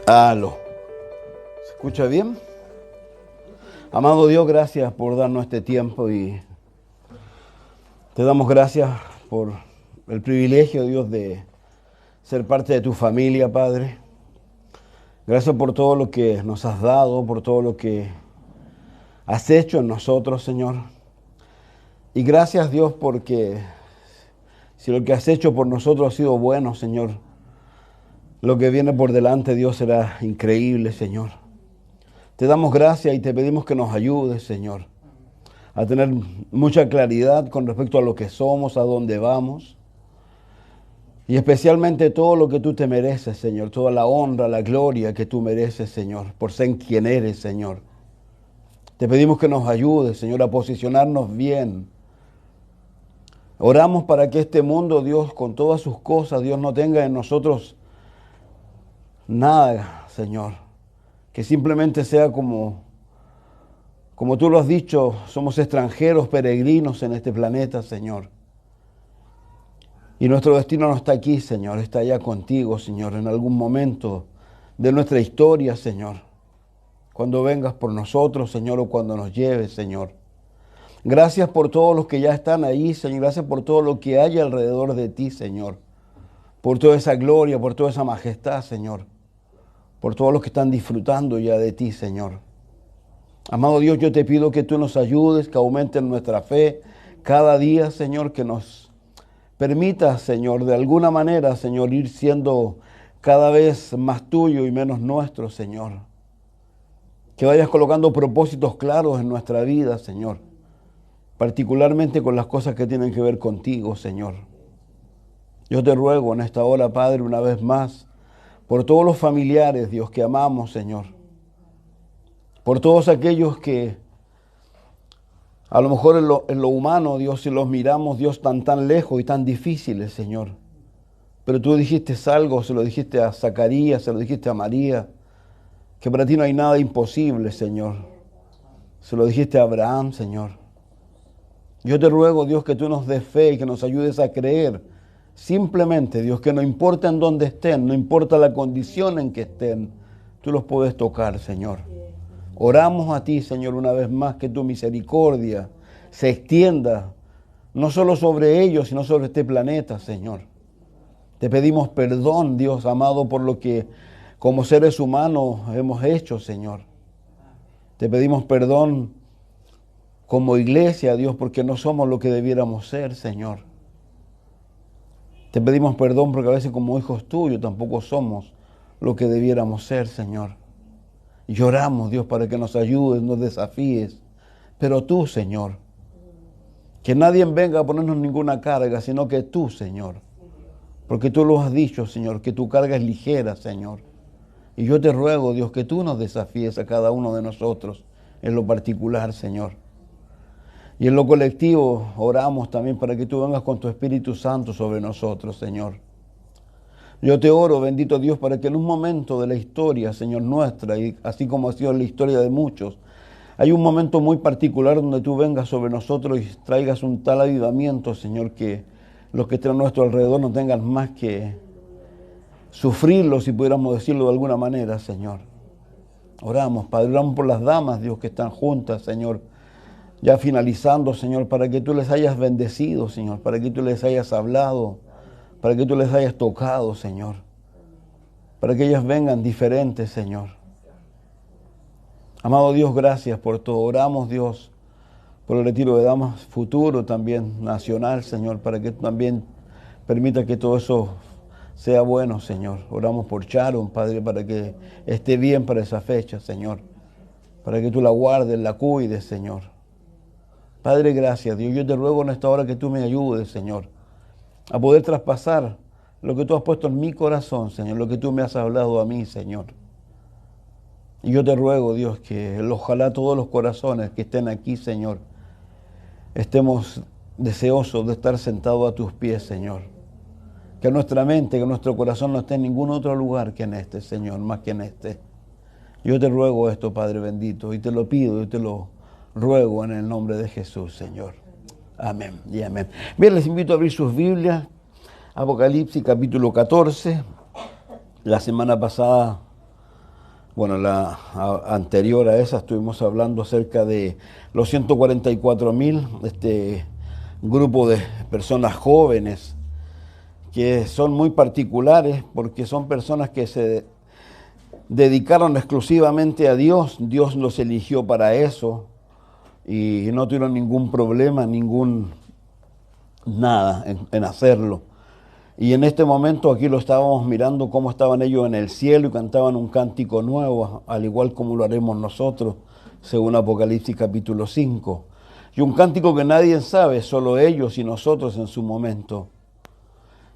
Aló. ¿Se escucha bien? Amado Dios, gracias por darnos este tiempo y te damos gracias por el privilegio, Dios, de ser parte de tu familia, Padre. Gracias por todo lo que nos has dado, por todo lo que has hecho en nosotros, Señor. Y gracias, Dios, porque si lo que has hecho por nosotros ha sido bueno, Señor, lo que viene por delante, Dios, será increíble, Señor. Te damos gracias y te pedimos que nos ayudes, Señor, a tener mucha claridad con respecto a lo que somos, a dónde vamos. Y especialmente todo lo que tú te mereces, Señor, toda la honra, la gloria que tú mereces, Señor, por ser quien eres, Señor. Te pedimos que nos ayudes, Señor, a posicionarnos bien. Oramos para que este mundo, Dios, con todas sus cosas, Dios, no tenga en nosotros nada, Señor. Que simplemente sea como tú lo has dicho, somos extranjeros, peregrinos en este planeta, Señor. Y nuestro destino no está aquí, Señor, está allá contigo, Señor, en algún momento de nuestra historia, Señor. Cuando vengas por nosotros, Señor, o cuando nos lleves, Señor. Gracias por todos los que ya están ahí, Señor. Gracias por todo lo que hay alrededor de ti, Señor. Por toda esa gloria, por toda esa majestad, Señor. Por todos los que están disfrutando ya de ti, Señor. Amado Dios, yo te pido que tú nos ayudes, que aumenten nuestra fe cada día, Señor, que nos permita, Señor, de alguna manera, Señor, ir siendo cada vez más tuyo y menos nuestro, Señor. Que vayas colocando propósitos claros en nuestra vida, Señor. Particularmente con las cosas que tienen que ver contigo, Señor. Yo te ruego en esta hora, Padre, una vez más, por todos los familiares, Dios, que amamos, Señor. Por todos aquellos que a lo mejor en lo humano, Dios, si los miramos, Dios, tan lejos y tan difíciles, Señor. Pero tú dijiste algo, se lo dijiste a Zacarías, se lo dijiste a María, que para ti no hay nada imposible, Señor. Se lo dijiste a Abraham, Señor. Yo te ruego, Dios, que tú nos des fe y que nos ayudes a creer. Simplemente, Dios, que no importa en dónde estén, no importa la condición en que estén, tú los puedes tocar, Señor. Oramos a ti, Señor, una vez más, que tu misericordia se extienda, no solo sobre ellos, sino sobre este planeta, Señor. Te pedimos perdón, Dios amado, por lo que como seres humanos hemos hecho, Señor. Te pedimos perdón como iglesia, Dios, porque no somos lo que debiéramos ser, Señor. Te pedimos perdón porque a veces como hijos tuyos tampoco somos lo que debiéramos ser, Señor. Lloramos, Dios, para que nos ayudes, nos desafíes. Pero tú, Señor, que nadie venga a ponernos ninguna carga, sino que tú, Señor. Porque tú lo has dicho, Señor, que tu carga es ligera, Señor. Y yo te ruego, Dios, que tú nos desafíes a cada uno de nosotros en lo particular, Señor. Y en lo colectivo oramos también para que tú vengas con tu Espíritu Santo sobre nosotros, Señor. Yo te oro, bendito Dios, para que en un momento de la historia, Señor, nuestra, y así como ha sido la historia de muchos, hay un momento muy particular donde tú vengas sobre nosotros y traigas un tal avivamiento, Señor, que los que estén a nuestro alrededor no tengan más que sufrirlo, si pudiéramos decirlo de alguna manera, Señor. Oramos, Padre, oramos por las damas, Dios, que están juntas, Señor, ya finalizando, Señor, para que tú les hayas bendecido, Señor, para que tú les hayas hablado, para que tú les hayas tocado, Señor, para que ellas vengan diferentes, Señor. Amado Dios, gracias por todo. Oramos, Dios, por el retiro de damas futuro también nacional, Señor, para que tú también permita que todo eso sea bueno, Señor. Oramos por Sharon, Padre, para que esté bien para esa fecha, Señor, para que tú la guardes, la cuides, Señor. Padre, gracias, Dios. Yo te ruego en esta hora que tú me ayudes, Señor, a poder traspasar lo que tú has puesto en mi corazón, Señor, lo que tú me has hablado a mí, Señor. Y yo te ruego, Dios, que ojalá todos los corazones que estén aquí, Señor, estemos deseosos de estar sentados a tus pies, Señor. Que nuestra mente, que nuestro corazón no esté en ningún otro lugar que en este, Señor, más que en este. Yo te ruego esto, Padre bendito, y te lo pido y te lo ruego en el nombre de Jesús, Señor. Amén y amén. Bien, les invito a abrir sus Biblias. Apocalipsis capítulo 14. La semana pasada Bueno, anterior a esa estuvimos hablando acerca de los 144,000, este grupo de personas jóvenes que son muy particulares porque son personas que se dedicaron exclusivamente a Dios. Dios los eligió para eso y no tuvieron ningún problema, nada en hacerlo. Y en este momento aquí lo estábamos mirando cómo estaban ellos en el cielo y cantaban un cántico nuevo, al igual como lo haremos nosotros, según Apocalipsis capítulo 5. Y un cántico que nadie sabe, solo ellos y nosotros en su momento.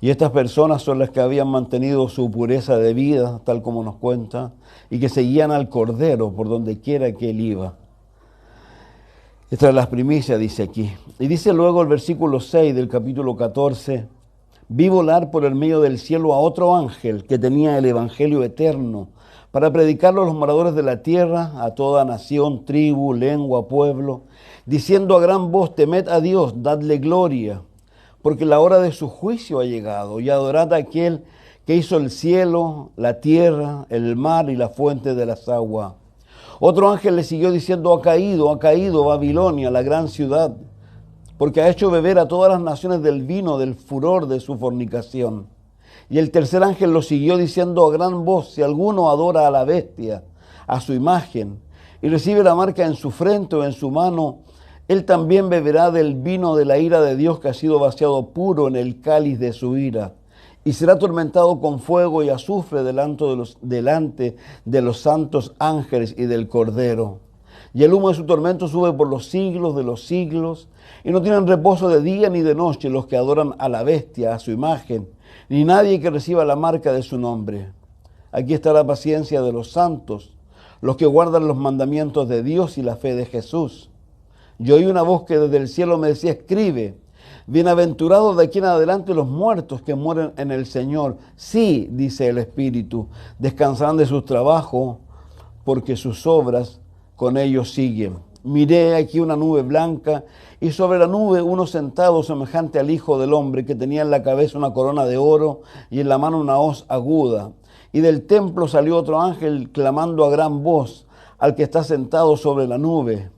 Y estas personas son las que habían mantenido su pureza de vida, tal como nos cuenta, y que seguían al Cordero por donde quiera que él iba. Esta es la primicia, dice aquí. Y dice luego el versículo 6 del capítulo 14, vi volar por el medio del cielo a otro ángel que tenía el evangelio eterno para predicarlo a los moradores de la tierra, a toda nación, tribu, lengua, pueblo, diciendo a gran voz, temed a Dios, dadle gloria, porque la hora de su juicio ha llegado, y adorad a aquel que hizo el cielo, la tierra, el mar y la fuente de las aguas. Otro ángel le siguió diciendo, ha caído Babilonia, la gran ciudad, porque ha hecho beber a todas las naciones del vino del furor de su fornicación. Y el tercer ángel lo siguió diciendo a gran voz, si alguno adora a la bestia, a su imagen, y recibe la marca en su frente o en su mano, él también beberá del vino de la ira de Dios que ha sido vaciado puro en el cáliz de su ira, y será atormentado con fuego y azufre delante de los santos ángeles y del Cordero. Y el humo de su tormento sube por los siglos de los siglos, y no tienen reposo de día ni de noche los que adoran a la bestia, a su imagen, ni nadie que reciba la marca de su nombre. Aquí está la paciencia de los santos, los que guardan los mandamientos de Dios y la fe de Jesús. Yo oí una voz que desde el cielo me decía, escribe, bienaventurados de aquí en adelante los muertos que mueren en el Señor. Sí, dice el Espíritu, descansarán de sus trabajos, porque sus obras con ellos siguen. Miré aquí una nube blanca, y sobre la nube uno sentado semejante al Hijo del Hombre, que tenía en la cabeza una corona de oro y en la mano una hoz aguda. Y del templo salió otro ángel clamando a gran voz al que está sentado sobre la nube,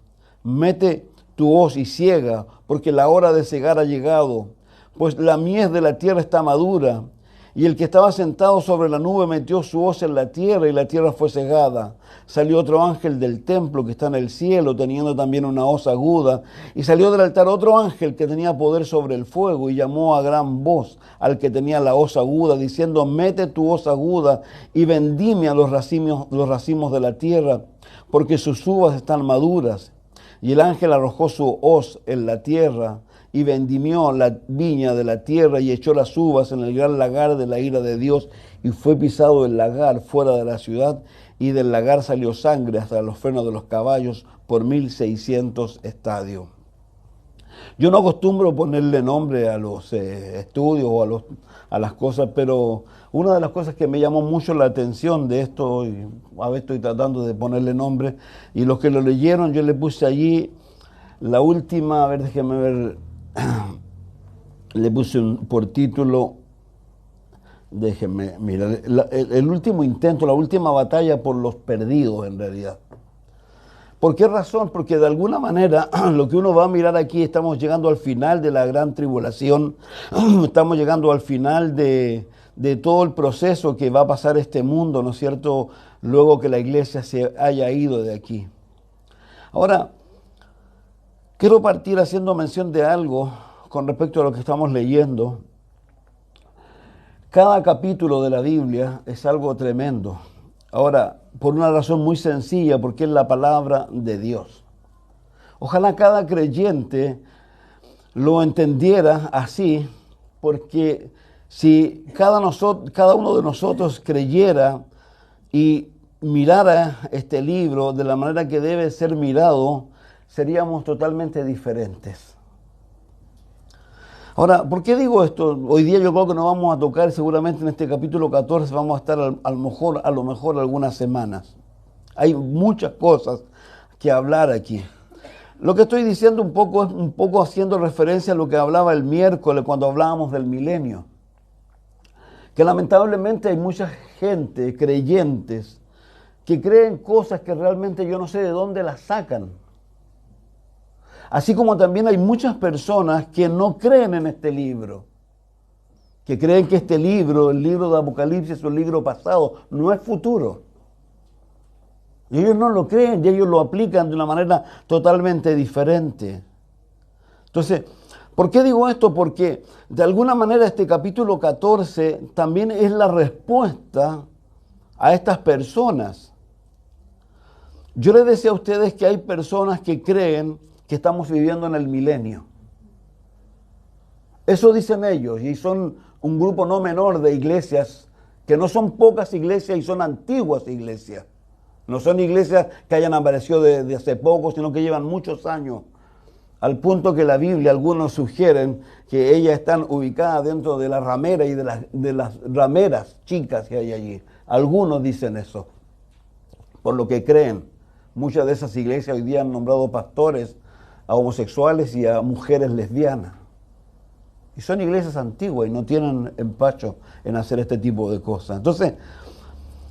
mete tu hoz y ciega, porque la hora de cegar ha llegado, pues la mies de la tierra está madura. Y el que estaba sentado sobre la nube metió su hoz en la tierra, y la tierra fue cegada. Salió otro ángel del templo que está en el cielo, teniendo también una hoz aguda, y salió del altar otro ángel que tenía poder sobre el fuego, y llamó a gran voz al que tenía la hoz aguda, diciendo, mete tu hoz aguda y vendime a los racimos de la tierra, porque sus uvas están maduras. Y el ángel arrojó su hoz en la tierra, y vendimió la viña de la tierra, y echó las uvas en el gran lagar de la ira de Dios, y fue pisado el lagar fuera de la ciudad, y del lagar salió sangre hasta los frenos de los caballos por 1,600 estadios. Yo no acostumbro ponerle nombre a los estudios o a las cosas, pero una de las cosas que me llamó mucho la atención de esto, y a veces estoy tratando de ponerle nombre, y los que lo leyeron, yo le puse allí la última, a ver, déjeme ver, le puse por título, déjenme mirar, el último intento, la última batalla por los perdidos en realidad. ¿Por qué razón? Porque de alguna manera lo que uno va a mirar aquí, estamos llegando al final de la gran tribulación, estamos llegando al final de todo el proceso que va a pasar este mundo, ¿no es cierto?, luego que la iglesia se haya ido de aquí. Ahora, quiero partir haciendo mención de algo con respecto a lo que estamos leyendo. Cada capítulo de la Biblia es algo tremendo. Ahora, por una razón muy sencilla, porque es la palabra de Dios. Ojalá cada creyente lo entendiera así, porque si cada uno de nosotros creyera y mirara este libro de la manera que debe ser mirado, seríamos totalmente diferentes. Ahora, ¿por qué digo esto? Hoy día yo creo que nos vamos a tocar seguramente en este capítulo 14, vamos a estar a lo mejor algunas semanas. Hay muchas cosas que hablar aquí. Lo que estoy diciendo es un poco haciendo referencia a lo que hablaba el miércoles cuando hablábamos del milenio. Que lamentablemente hay mucha gente, creyentes, que creen cosas que realmente yo no sé de dónde las sacan. Así como también hay muchas personas que no creen en este libro, que creen que este libro, el libro de Apocalipsis, es un libro pasado, no es futuro. Y ellos no lo creen y ellos lo aplican de una manera totalmente diferente. Entonces, ¿por qué digo esto? Porque de alguna manera este capítulo 14 también es la respuesta a estas personas. Yo les decía a ustedes que hay personas que creen que estamos viviendo en el milenio. Eso dicen ellos, y son un grupo no menor de iglesias, que no son pocas iglesias y son antiguas iglesias. No son iglesias que hayan aparecido de hace poco, sino que llevan muchos años. Al punto que la Biblia, algunos sugieren que ellas están ubicadas dentro de la ramera y de las rameras chicas que hay allí. Algunos dicen eso, por lo que creen. Muchas de esas iglesias hoy día han nombrado pastores a homosexuales y a mujeres lesbianas. Y son iglesias antiguas y no tienen empacho en hacer este tipo de cosas. Entonces,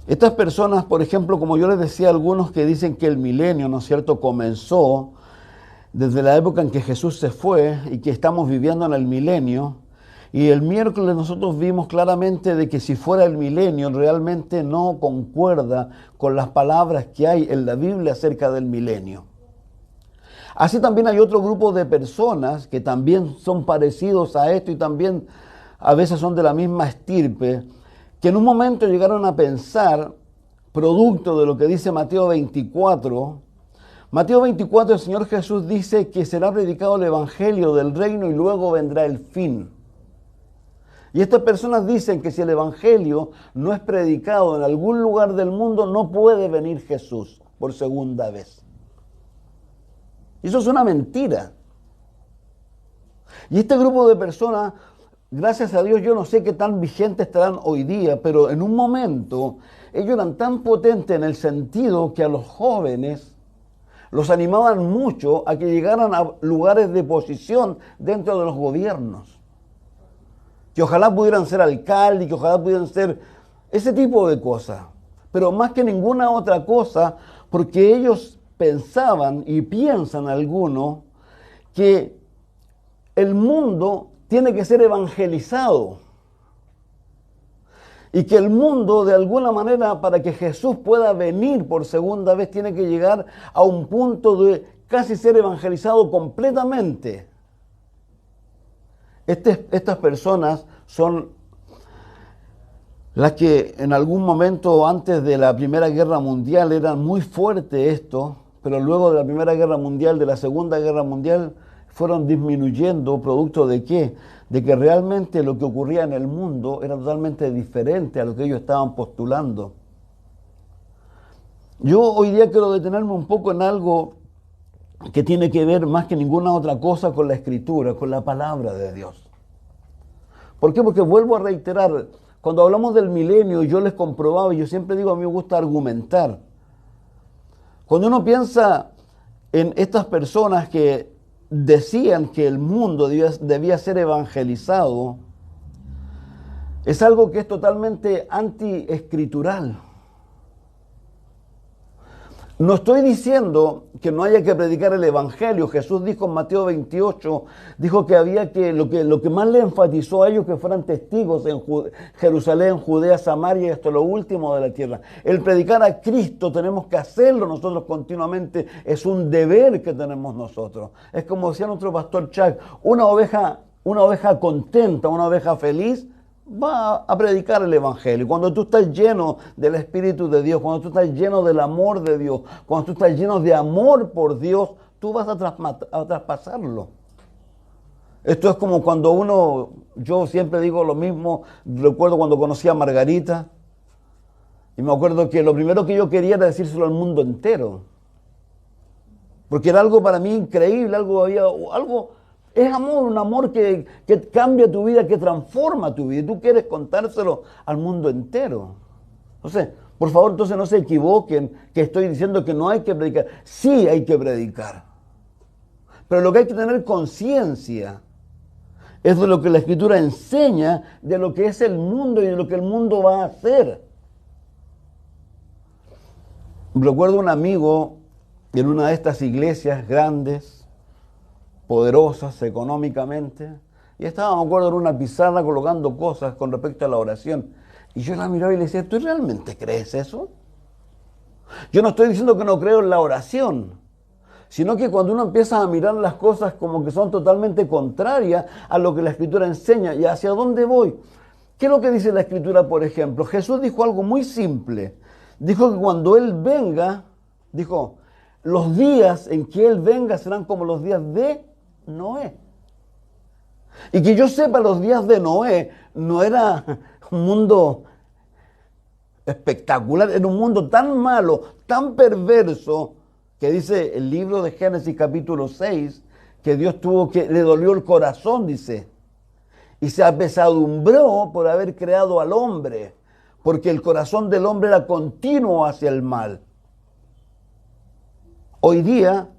estas personas, por ejemplo, como yo les decía, algunos que dicen que el milenio, ¿no es cierto?, comenzó desde la época en que Jesús se fue y que estamos viviendo en el milenio. Y el miércoles nosotros vimos claramente de que si fuera el milenio realmente no concuerda con las palabras que hay en la Biblia acerca del milenio. Así también hay otro grupo de personas que también son parecidos a esto y también a veces son de la misma estirpe, que en un momento llegaron a pensar, producto de lo que dice Mateo 24, el Señor Jesús dice que será predicado el evangelio del reino y luego vendrá el fin. Y estas personas dicen que si el evangelio no es predicado en algún lugar del mundo, no puede venir Jesús por segunda vez. Y eso es una mentira. Y este grupo de personas, gracias a Dios, yo no sé qué tan vigentes estarán hoy día, pero en un momento ellos eran tan potentes en el sentido que a los jóvenes los animaban mucho a que llegaran a lugares de posición dentro de los gobiernos. Que ojalá pudieran ser alcaldes, que ojalá pudieran ser ese tipo de cosas. Pero más que ninguna otra cosa, porque ellos pensaban y piensan algunos que el mundo tiene que ser evangelizado. Y que el mundo, de alguna manera, para que Jesús pueda venir por segunda vez, tiene que llegar a un punto de casi ser evangelizado completamente. Estas personas son las que en algún momento antes de la Primera Guerra Mundial eran muy fuertes esto, pero luego de la Primera Guerra Mundial, de la Segunda Guerra Mundial, fueron disminuyendo, producto de ¿qué? De que realmente lo que ocurría en el mundo era totalmente diferente a lo que ellos estaban postulando. Yo hoy día quiero detenerme un poco en algo que tiene que ver más que ninguna otra cosa con la Escritura, con la palabra de Dios. ¿Por qué? Porque vuelvo a reiterar, cuando hablamos del milenio, yo les comprobaba, y yo siempre digo, a mí me gusta argumentar. Cuando uno piensa en estas personas que decían que el mundo debía ser evangelizado, es algo que es totalmente antiescritural. No estoy diciendo que no haya que predicar el evangelio. Jesús dijo en Mateo 28, dijo que había que, lo que más le enfatizó a ellos, que fueran testigos en Jerusalén, Judea, Samaria y hasta lo último de la tierra. El predicar a Cristo tenemos que hacerlo nosotros continuamente, es un deber que tenemos nosotros. Es como decía nuestro pastor Chuck, una oveja contenta, una oveja feliz, va a predicar el evangelio. Cuando tú estás lleno del Espíritu de Dios, cuando tú estás lleno del amor de Dios, cuando tú estás lleno de amor por Dios, tú vas a traspasarlo. Esto es como cuando yo siempre digo lo mismo, recuerdo cuando conocí a Margarita, y me acuerdo que lo primero que yo quería era decírselo al mundo entero. Porque era algo para mí increíble, es amor, un amor que cambia tu vida, que transforma tu vida. Y tú quieres contárselo al mundo entero. Entonces, por favor, entonces no se equivoquen que estoy diciendo que no hay que predicar. Sí hay que predicar. Pero lo que hay que tener conciencia es de lo que la Escritura enseña, de lo que es el mundo y de lo que el mundo va a hacer. Recuerdo un amigo en una de estas iglesias grandes, poderosas económicamente, y estaba, me acuerdo, en una pizarra colocando cosas con respecto a la oración. Y yo la miraba y le decía, ¿tú realmente crees eso? Yo no estoy diciendo que no creo en la oración, sino que cuando uno empieza a mirar las cosas como que son totalmente contrarias a lo que la Escritura enseña y hacia dónde voy. ¿Qué es lo que dice la Escritura, por ejemplo? Jesús dijo algo muy simple. Dijo que cuando Él venga, dijo, los días en que Él venga serán como los días de Noé. Y que yo sepa, los días de Noé no era un mundo espectacular, era un mundo tan malo, tan perverso, que dice el libro de Génesis capítulo 6, que Dios le dolió el corazón, dice, y se apesadumbró por haber creado al hombre, porque el corazón del hombre era continuo hacia el mal. Hoy día,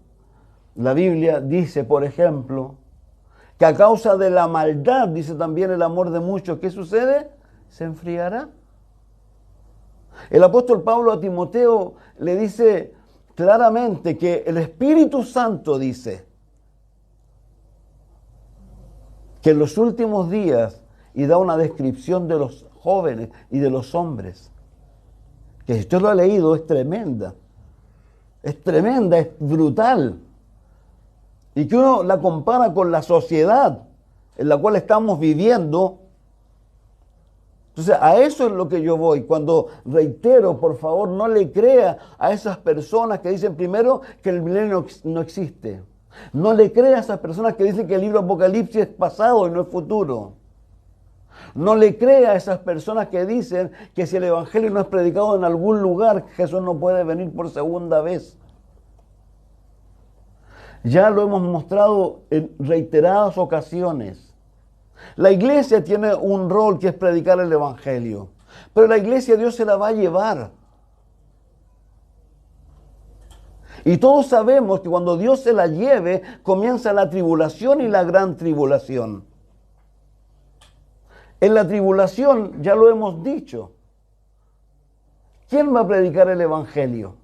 la Biblia dice, por ejemplo, que a causa de la maldad, dice también el amor de muchos, ¿qué sucede? Se enfriará. El apóstol Pablo a Timoteo le dice claramente que el Espíritu Santo dice que en los últimos días, y da una descripción de los jóvenes y de los hombres, que si usted lo ha leído es tremenda, es brutal, y que uno la compara con la sociedad en la cual estamos viviendo. Entonces, a eso es lo que yo voy. Cuando reitero, por favor, no le crea a esas personas que dicen primero que el milenio no existe. No le crea a esas personas que dicen que el libro Apocalipsis es pasado y no es futuro. No le crea a esas personas que dicen que si el Evangelio no es predicado en algún lugar, Jesús no puede venir por segunda vez. Ya lo hemos mostrado en reiteradas ocasiones. La iglesia tiene un rol que es predicar el Evangelio, pero la iglesia Dios se la va a llevar. Y todos sabemos que cuando Dios se la lleve, comienza la tribulación y la gran tribulación. En la tribulación, ya lo hemos dicho, ¿quién va a predicar el Evangelio?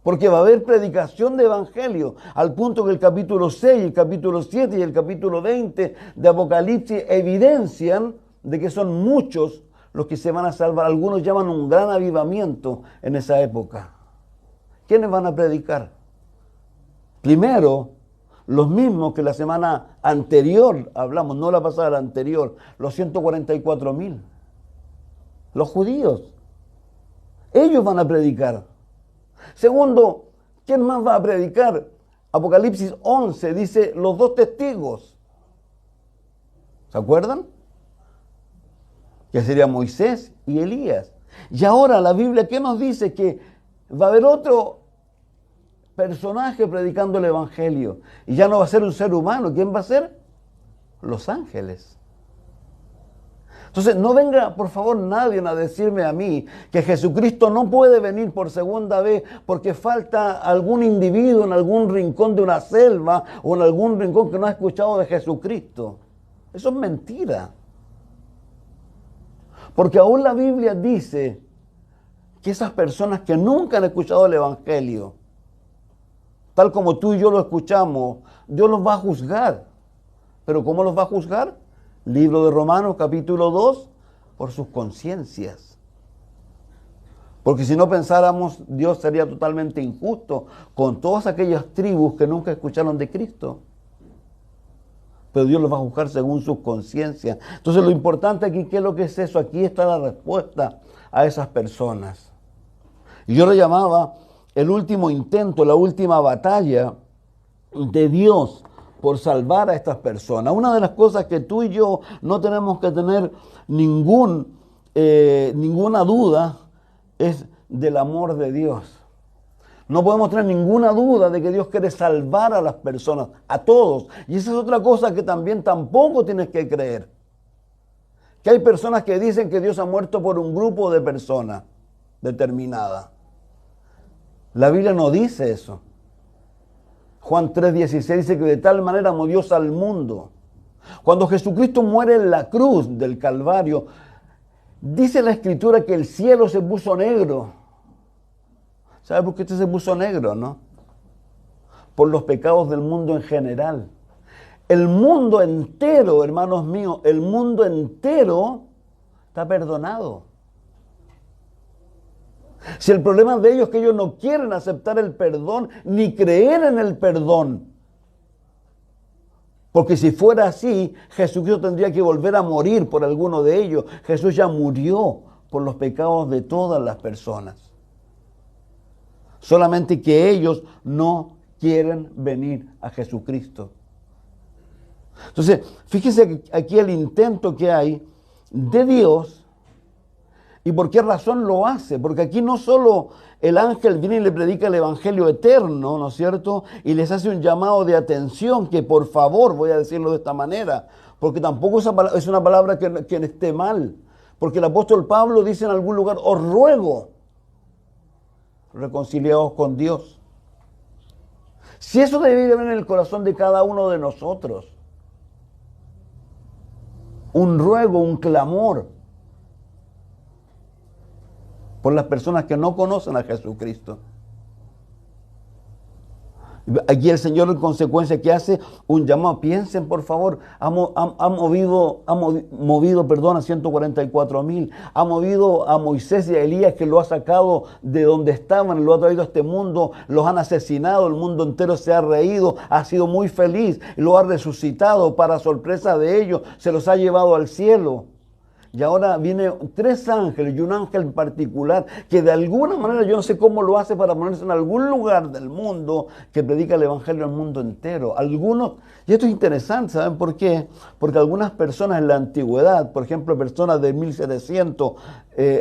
Porque va a haber predicación de Evangelio, al punto que el capítulo 6, el capítulo 7 y el capítulo 20 de Apocalipsis evidencian de que son muchos los que se van a salvar. Algunos llaman un gran avivamiento en esa época. ¿Quiénes van a predicar? Primero, los mismos que la semana anterior hablamos, no la pasada, la anterior, los 144,000. Los judíos. Ellos van a predicar. Segundo, ¿quién más va a predicar? Apocalipsis 11 dice los 2 testigos. ¿Se acuerdan? Que sería Moisés y Elías. Y ahora la Biblia, ¿qué nos dice? Que va a haber otro personaje predicando el Evangelio. Y ya no va a ser un ser humano. ¿Quién va a ser? Los ángeles. Entonces, no venga, por favor, nadie a decirme a mí que Jesucristo no puede venir por segunda vez porque falta algún individuo en algún rincón de una selva o en algún rincón que no ha escuchado de Jesucristo. Eso es mentira. Porque aún la Biblia dice que esas personas que nunca han escuchado el Evangelio, tal como tú y yo lo escuchamos, Dios los va a juzgar. ¿Pero cómo los va a juzgar? Libro de Romanos, capítulo 2, por sus conciencias. Porque si no pensáramos, Dios sería totalmente injusto con todas aquellas tribus que nunca escucharon de Cristo. Pero Dios los va a juzgar según sus conciencias. Entonces lo importante aquí, ¿qué es lo que es eso? Aquí está la respuesta a esas personas. Y yo lo llamaba el último intento, la última batalla de Dios por salvar a estas personas. Una de las cosas que tú y yo no tenemos que tener ninguna duda es del amor de Dios. No podemos tener ninguna duda de que Dios quiere salvar a las personas, a todos. Y esa es otra cosa que también tampoco tienes que creer. Que hay personas que dicen que Dios ha muerto por un grupo de personas determinada. La Biblia no dice eso. Juan 3:16 dice que de tal manera amó Dios al mundo. Cuando Jesucristo muere en la cruz del Calvario, dice la Escritura que el cielo se puso negro. ¿Sabe por qué este se puso negro, no? Por los pecados del mundo en general. El mundo entero, hermanos míos, el mundo entero está perdonado. Si el problema de ellos es que ellos no quieren aceptar el perdón ni creer en el perdón. Porque si fuera así, Jesucristo tendría que volver a morir por alguno de ellos. Jesús ya murió por los pecados de todas las personas. Solamente que ellos no quieren venir a Jesucristo. Entonces, fíjese aquí el intento que hay de Dios y por qué razón lo hace. Porque aquí no solo el ángel viene y le predica el evangelio eterno, ¿no es cierto? Y les hace un llamado de atención que por favor, voy a decirlo de esta manera, porque tampoco es una palabra que esté mal. Porque el apóstol Pablo dice en algún lugar, os ruego, reconciliaos con Dios. Si eso debería haber en el corazón de cada uno de nosotros, un ruego, un clamor por las personas que no conocen a Jesucristo. Aquí el Señor en consecuencia que hace un llamado. Piensen por favor, ha movido a 144,000, ha movido a Moisés y a Elías que lo ha sacado de donde estaban, lo ha traído a este mundo, los han asesinado, el mundo entero se ha reído, ha sido muy feliz, lo ha resucitado para sorpresa de ellos, se los ha llevado al cielo. Y ahora vienen 3 ángeles y un ángel en particular que de alguna manera, yo no sé cómo lo hace para ponerse en algún lugar del mundo que predica el evangelio al mundo entero. Algunos, y esto es interesante, ¿saben por qué? Porque algunas personas en la antigüedad, por ejemplo personas de 1700,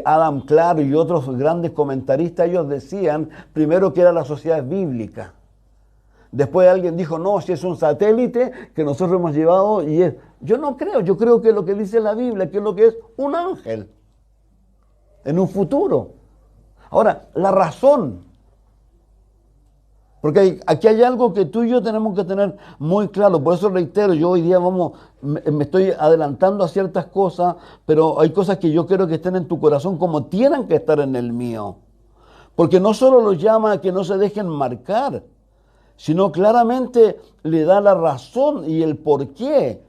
Adam Clarke y otros grandes comentaristas, ellos decían primero que era la sociedad bíblica. Después alguien dijo, no, si es un satélite que nosotros hemos llevado y es... Yo no creo, yo creo que lo que dice la Biblia, que es lo que es un ángel en un futuro. Ahora, la razón, porque aquí hay algo que tú y yo tenemos que tener muy claro, por eso reitero, yo hoy día me estoy adelantando a ciertas cosas, pero hay cosas que yo quiero que estén en tu corazón como tienen que estar en el mío. Porque no solo los llama a que no se dejen marcar, sino claramente le da la razón y el porqué.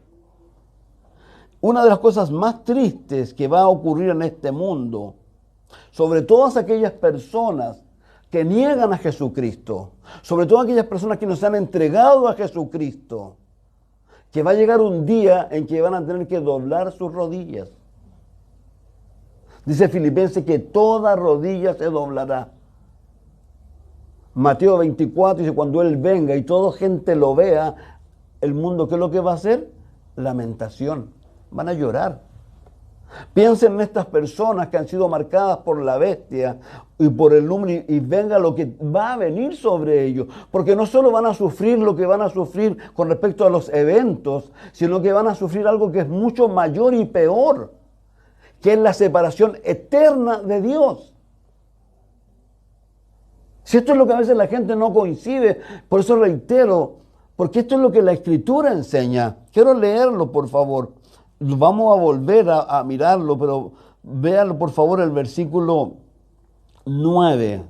Una de las cosas más tristes que va a ocurrir en este mundo, sobre todas aquellas personas que niegan a Jesucristo, sobre todo aquellas personas que nos han entregado a Jesucristo, que va a llegar un día en que van a tener que doblar sus rodillas. Dice Filipenses que toda rodilla se doblará. Mateo 24 dice, cuando Él venga y toda gente lo vea, el mundo, ¿qué es lo que va a hacer? Lamentación. Van a llorar. Piensen en estas personas que han sido marcadas por la bestia y por el número y venga lo que va a venir sobre ellos. Porque no solo van a sufrir lo que van a sufrir con respecto a los eventos, sino que van a sufrir algo que es mucho mayor y peor, que es la separación eterna de Dios. Si esto es lo que a veces la gente no coincide, por eso reitero, porque esto es lo que la Escritura enseña. Quiero leerlo, por favor. Vamos a volver a mirarlo, pero véanlo, por favor, el versículo 9.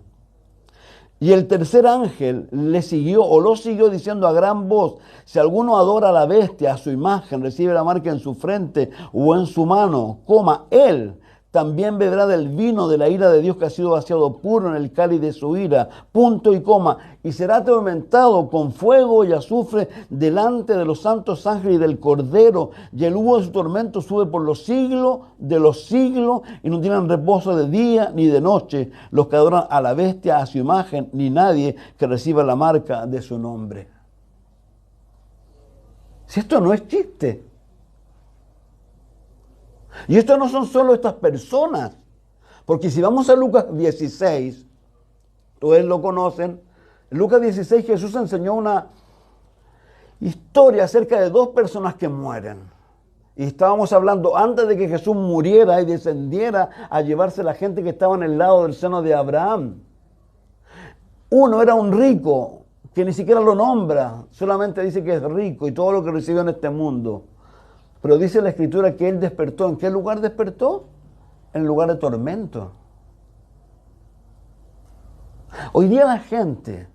Y el tercer ángel le siguió, o lo siguió diciendo a gran voz, si alguno adora a la bestia, a su imagen, recibe la marca en su frente o en su mano, él también beberá del vino de la ira de Dios que ha sido vaciado puro en el cáliz de su ira, y será atormentado con fuego y azufre delante de los santos ángeles y del Cordero, y el humo de su tormento sube por los siglos de los siglos, y no tienen reposo de día ni de noche los que adoran a la bestia, a su imagen, ni nadie que reciba la marca de su nombre. Si esto no es chiste. Y esto no son solo estas personas, porque si vamos a Lucas 16, ustedes lo conocen, en Lucas 16 Jesús enseñó una historia acerca de 2 personas que mueren. Y estábamos hablando antes de que Jesús muriera y descendiera a llevarse a la gente que estaba en el lado del seno de Abraham. Uno era un rico, que ni siquiera lo nombra, solamente dice que es rico y todo lo que recibió en este mundo. Pero dice la Escritura que él despertó. ¿En qué lugar despertó? En el lugar de tormento. Hoy día la gente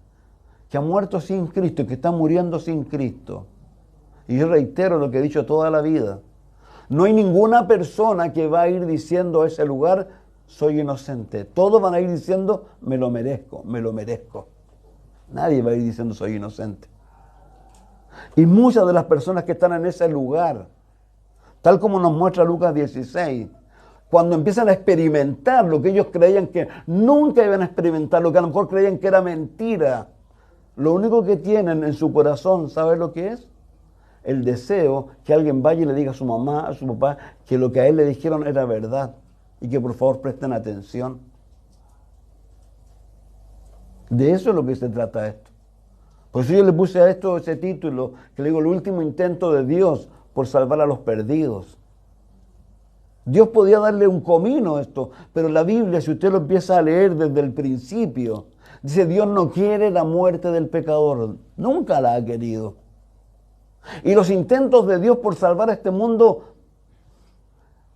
que ha muerto sin Cristo y que está muriendo sin Cristo, y yo reitero lo que he dicho toda la vida, no hay ninguna persona que va a ir diciendo a ese lugar, soy inocente. Todos van a ir diciendo, me lo merezco, me lo merezco. Nadie va a ir diciendo, soy inocente. Y muchas de las personas que están en ese lugar, tal como nos muestra Lucas 16, cuando empiezan a experimentar lo que ellos creían que nunca iban a experimentar, lo que a lo mejor creían que era mentira, lo único que tienen en su corazón, ¿sabes lo que es? El deseo que alguien vaya y le diga a su mamá, a su papá, que lo que a él le dijeron era verdad y que por favor presten atención. De eso es lo que se trata esto. Por eso yo le puse a esto ese título, que le digo, el último intento de Dios por salvar a los perdidos. Dios podía darle un comino a esto, pero la Biblia, si usted lo empieza a leer desde el principio, dice, Dios no quiere la muerte del pecador, nunca la ha querido. Y los intentos de Dios por salvar a este mundo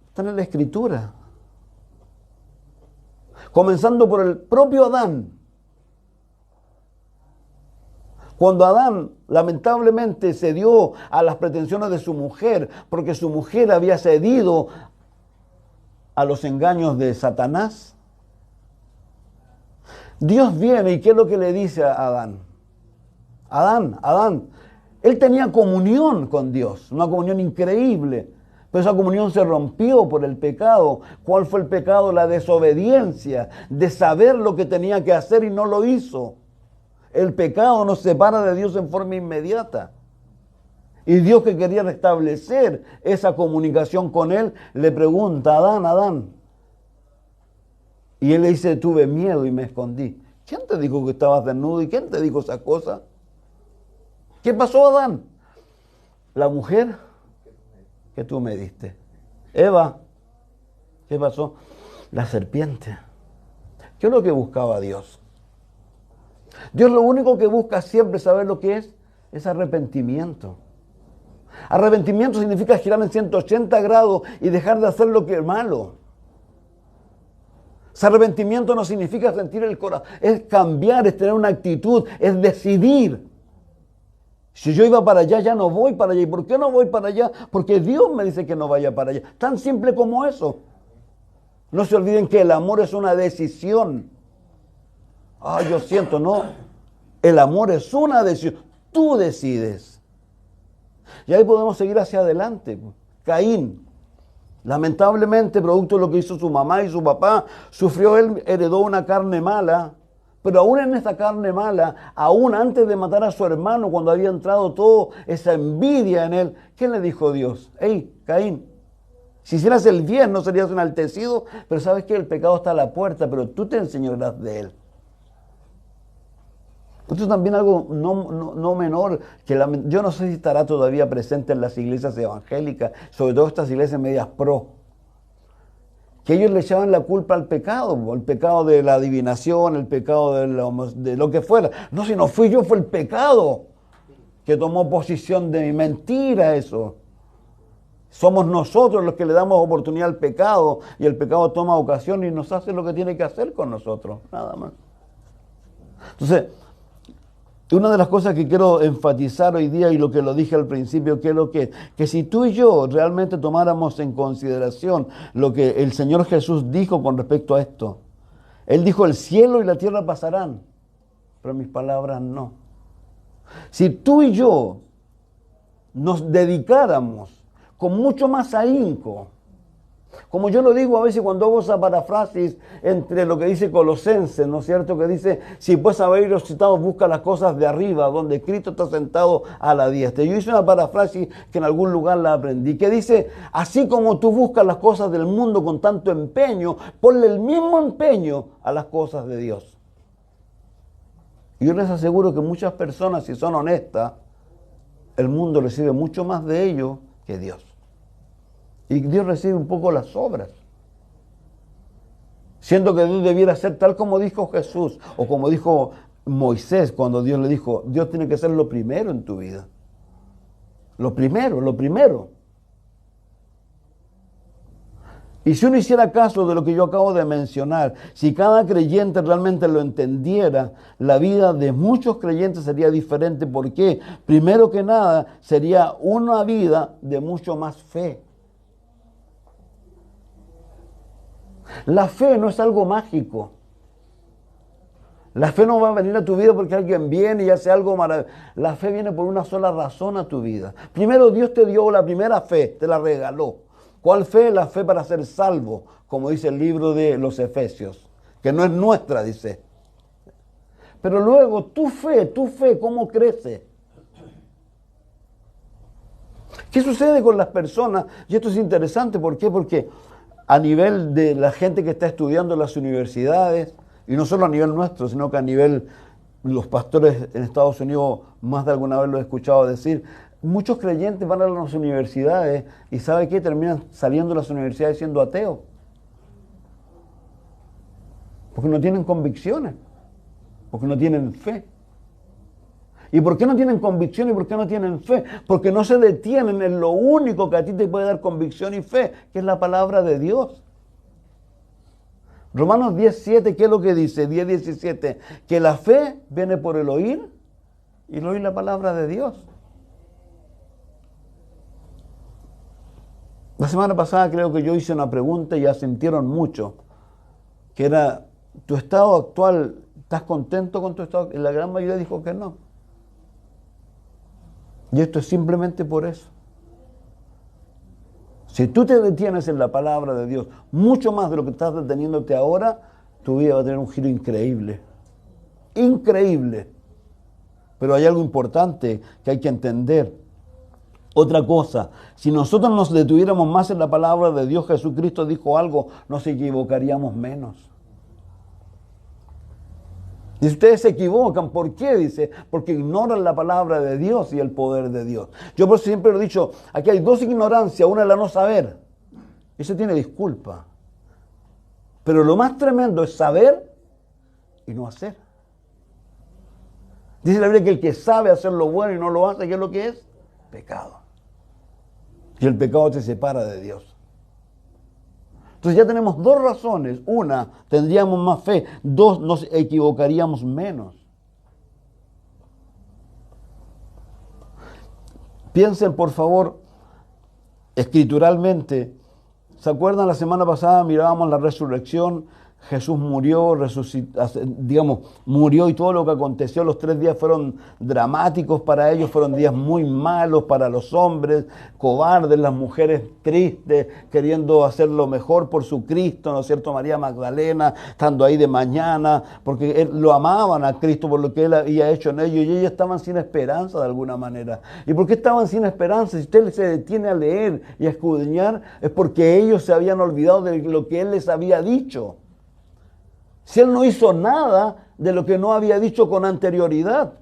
están en la Escritura. Comenzando por el propio Adán. Cuando Adán lamentablemente cedió a las pretensiones de su mujer, porque su mujer había cedido a los engaños de Satanás, Dios viene y ¿qué es lo que le dice a Adán? Adán, él tenía comunión con Dios, una comunión increíble, pero esa comunión se rompió por el pecado. ¿Cuál fue el pecado? La desobediencia, de saber lo que tenía que hacer y no lo hizo. El pecado nos separa de Dios en forma inmediata. Y Dios, que quería restablecer esa comunicación con él, le pregunta, Adán. Y él le dice, tuve miedo y me escondí. ¿Quién te dijo que estabas desnudo? ¿Y quién te dijo esa cosa? ¿Qué pasó, Adán? La mujer que tú me diste. Eva, ¿qué pasó? La serpiente. ¿Qué es lo que buscaba Dios? Dios lo único que busca siempre, ¿saber lo que es arrepentimiento. Arrepentimiento significa girar en 180 grados y dejar de hacer lo que es malo. Ese arrepentimiento no significa sentir el corazón, es cambiar, es tener una actitud, es decidir. Si yo iba para allá, ya no voy para allá. ¿Y por qué no voy para allá? Porque Dios me dice que no vaya para allá. Tan simple como eso. No se olviden que el amor es una decisión. Yo siento, no. El amor es una decisión. Tú decides. Y ahí podemos seguir hacia adelante. Caín, lamentablemente, producto de lo que hizo su mamá y su papá, sufrió, él heredó una carne mala. Pero aún en esta carne mala, aún antes de matar a su hermano, cuando había entrado toda esa envidia en él, ¿qué le dijo Dios? Hey, Caín, si hicieras el bien no serías enaltecido, pero sabes que el pecado está a la puerta, pero tú te enseñarás de él. Esto es también algo no menor, que yo no sé si estará todavía presente en las iglesias evangélicas, sobre todo estas iglesias medias pro, que ellos le echaban la culpa al pecado, el pecado de la adivinación, el pecado de lo que fuera. No, si no fui yo, fue el pecado que tomó posición de mi. Mentira eso. Somos nosotros los que le damos oportunidad al pecado y el pecado toma ocasión y nos hace lo que tiene que hacer con nosotros, nada más. Entonces, una de las cosas que quiero enfatizar hoy día, y lo que lo dije al principio, que si tú y yo realmente tomáramos en consideración lo que el Señor Jesús dijo con respecto a esto. Él dijo, el cielo y la tierra pasarán, pero mis palabras no. Si tú y yo nos dedicáramos con mucho más ahínco, como yo lo digo a veces cuando hago esa paráfrasis entre lo que dice Colosenses, ¿no es cierto? Que dice, si pues habéis resucitado, busca las cosas de arriba, donde Cristo está sentado a la diestra. Yo hice una paráfrasis que en algún lugar la aprendí, que dice, así como tú buscas las cosas del mundo con tanto empeño, ponle el mismo empeño a las cosas de Dios. Y yo les aseguro que muchas personas, si son honestas, el mundo recibe mucho más de ellos que Dios. Y Dios recibe un poco las obras. Siendo que Dios debiera ser tal como dijo Jesús, o como dijo Moisés cuando Dios le dijo, Dios tiene que ser lo primero en tu vida. Lo primero. Y si uno hiciera caso de lo que yo acabo de mencionar, si cada creyente realmente lo entendiera, la vida de muchos creyentes sería diferente. ¿Por qué? Primero que nada, sería una vida de mucho más fe. La fe no es algo mágico. La fe no va a venir a tu vida porque alguien viene y hace algo maravilloso. La fe viene por una sola razón a tu vida. Primero Dios te dio la primera fe, te la regaló. ¿Cuál fe? La fe para ser salvo, como dice el libro de los Efesios, que no es nuestra, dice. Pero luego tu fe, ¿cómo crece? ¿Qué sucede con las personas? Y esto es interesante, ¿por qué? Porque a nivel de la gente que está estudiando en las universidades, y no solo a nivel nuestro, sino que a nivel los pastores en Estados Unidos, más de alguna vez lo he escuchado decir, muchos creyentes van a las universidades y ¿sabe qué? Terminan saliendo de las universidades siendo ateos. Porque no tienen convicciones, porque no tienen fe. ¿Y por qué no tienen convicción y por qué no tienen fe? Porque no se detienen en lo único que a ti te puede dar convicción y fe, que es la palabra de Dios. Romanos 10:7, ¿qué es lo que dice? 10:17, que la fe viene por el oír y el oír la palabra de Dios. La semana pasada creo que yo hice una pregunta y asintieron mucho, que era, ¿tu estado actual, estás contento con tu estado? Y la gran mayoría dijo que no. Y esto es simplemente por eso. Si tú te detienes en la palabra de Dios, mucho más de lo que estás deteniéndote ahora, tu vida va a tener un giro increíble. Increíble. Pero hay algo importante que hay que entender. Otra cosa, si nosotros nos detuviéramos más en la palabra de Dios, Jesucristo dijo algo, nos equivocaríamos menos. Y si ustedes se equivocan, ¿por qué? Dice, porque ignoran la palabra de Dios y el poder de Dios. Yo por eso siempre lo he dicho, aquí hay dos ignorancias, una es la no saber. Eso tiene disculpa. Pero lo más tremendo es saber y no hacer. Dice la Biblia que el que sabe hacer lo bueno y no lo hace, ¿qué es lo que es? Pecado. Y el pecado te separa de Dios. Entonces ya tenemos dos razones. Una, tendríamos más fe. Dos, nos equivocaríamos menos. Piensen, por favor, escrituralmente. ¿Se acuerdan? La semana pasada mirábamos la resurrección. Jesús murió, murió y todo lo que aconteció. Los 3 días fueron dramáticos para ellos, fueron días muy malos para los hombres, cobardes, las mujeres tristes, queriendo hacer lo mejor por su Cristo, ¿no es cierto? María Magdalena, estando ahí de mañana, porque lo amaban a Cristo por lo que Él había hecho en ellos, y ellos estaban sin esperanza de alguna manera. ¿Y por qué estaban sin esperanza? Si usted se detiene a leer y a escudriñar, es porque ellos se habían olvidado de lo que Él les había dicho. Si Él no hizo nada de lo que no había dicho con anterioridad.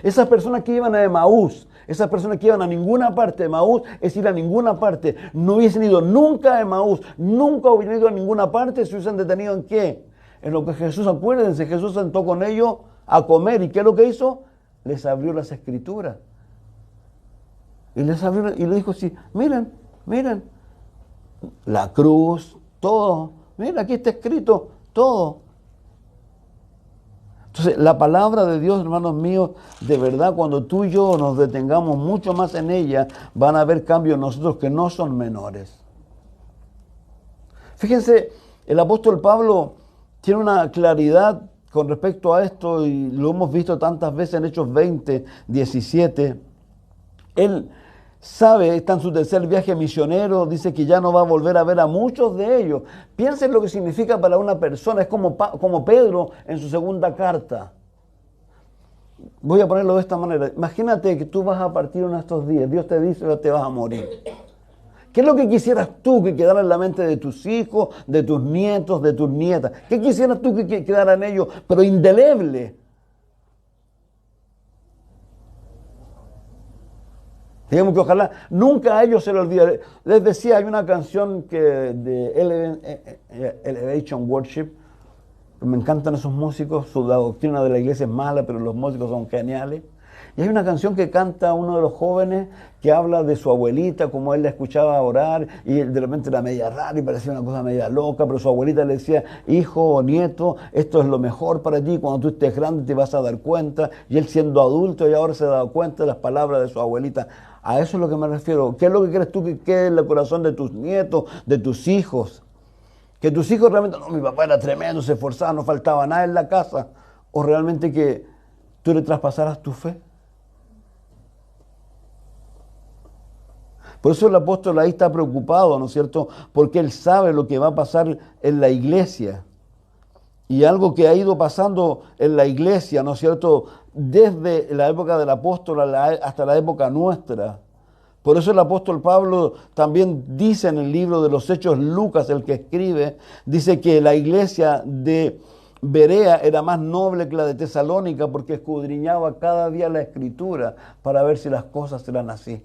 Esas personas que iban a Emaús, esas personas que iban a ninguna parte de Emaús, es ir a ninguna parte. No hubiesen ido nunca a Emaús, nunca hubieran ido a ninguna parte, se hubiesen detenido en qué. En lo que Jesús, acuérdense, Jesús sentó con ellos a comer. ¿Y qué es lo que hizo? Les abrió las Escrituras. Y les abrió, y le dijo así, miren, la cruz, todo. Mira, aquí está escrito todo. Entonces, la palabra de Dios, hermanos míos, de verdad, cuando tú y yo nos detengamos mucho más en ella, van a haber cambios en nosotros que no son menores. Fíjense, el apóstol Pablo tiene una claridad con respecto a esto y lo hemos visto tantas veces en Hechos 20, 17. Él sabe, está en su tercer viaje misionero, dice que ya no va a volver a ver a muchos de ellos. Piensen lo que significa para una persona, es como Pedro en su segunda carta. Voy a ponerlo de esta manera. Imagínate que tú vas a partir uno de estos días, Dios te dice que te vas a morir. ¿Qué es lo que quisieras tú que quedara en la mente de tus hijos, de tus nietos, de tus nietas? ¿Qué quisieras tú que quedara en ellos, pero indeleble? Digamos que ojalá nunca a ellos se les olvide. Les decía, hay una canción de Elevation Worship. Me encantan esos músicos. La doctrina de la iglesia es mala, pero los músicos son geniales. Y hay una canción que canta uno de los jóvenes que habla de su abuelita, como él la escuchaba orar, y de repente era media rara y parecía una cosa media loca, pero su abuelita le decía, hijo o nieto, esto es lo mejor para ti, cuando tú estés grande te vas a dar cuenta, y él siendo adulto y ahora se ha dado cuenta de las palabras de su abuelita. A eso es lo que me refiero. ¿Qué es lo que crees tú que quede en el corazón de tus nietos, de tus hijos? Que tus hijos realmente, no, mi papá era tremendo, se esforzaba, no faltaba nada en la casa, o realmente que tú le traspasaras tu fe. Por eso el apóstol ahí está preocupado, ¿no es cierto? Porque él sabe lo que va a pasar en la iglesia. Y algo que ha ido pasando en la iglesia, ¿no es cierto? Desde la época del apóstol hasta la época nuestra. Por eso el apóstol Pablo también dice en el libro de los Hechos, Lucas, el que escribe, dice que la iglesia de Berea era más noble que la de Tesalónica porque escudriñaba cada día la escritura para ver si las cosas eran así.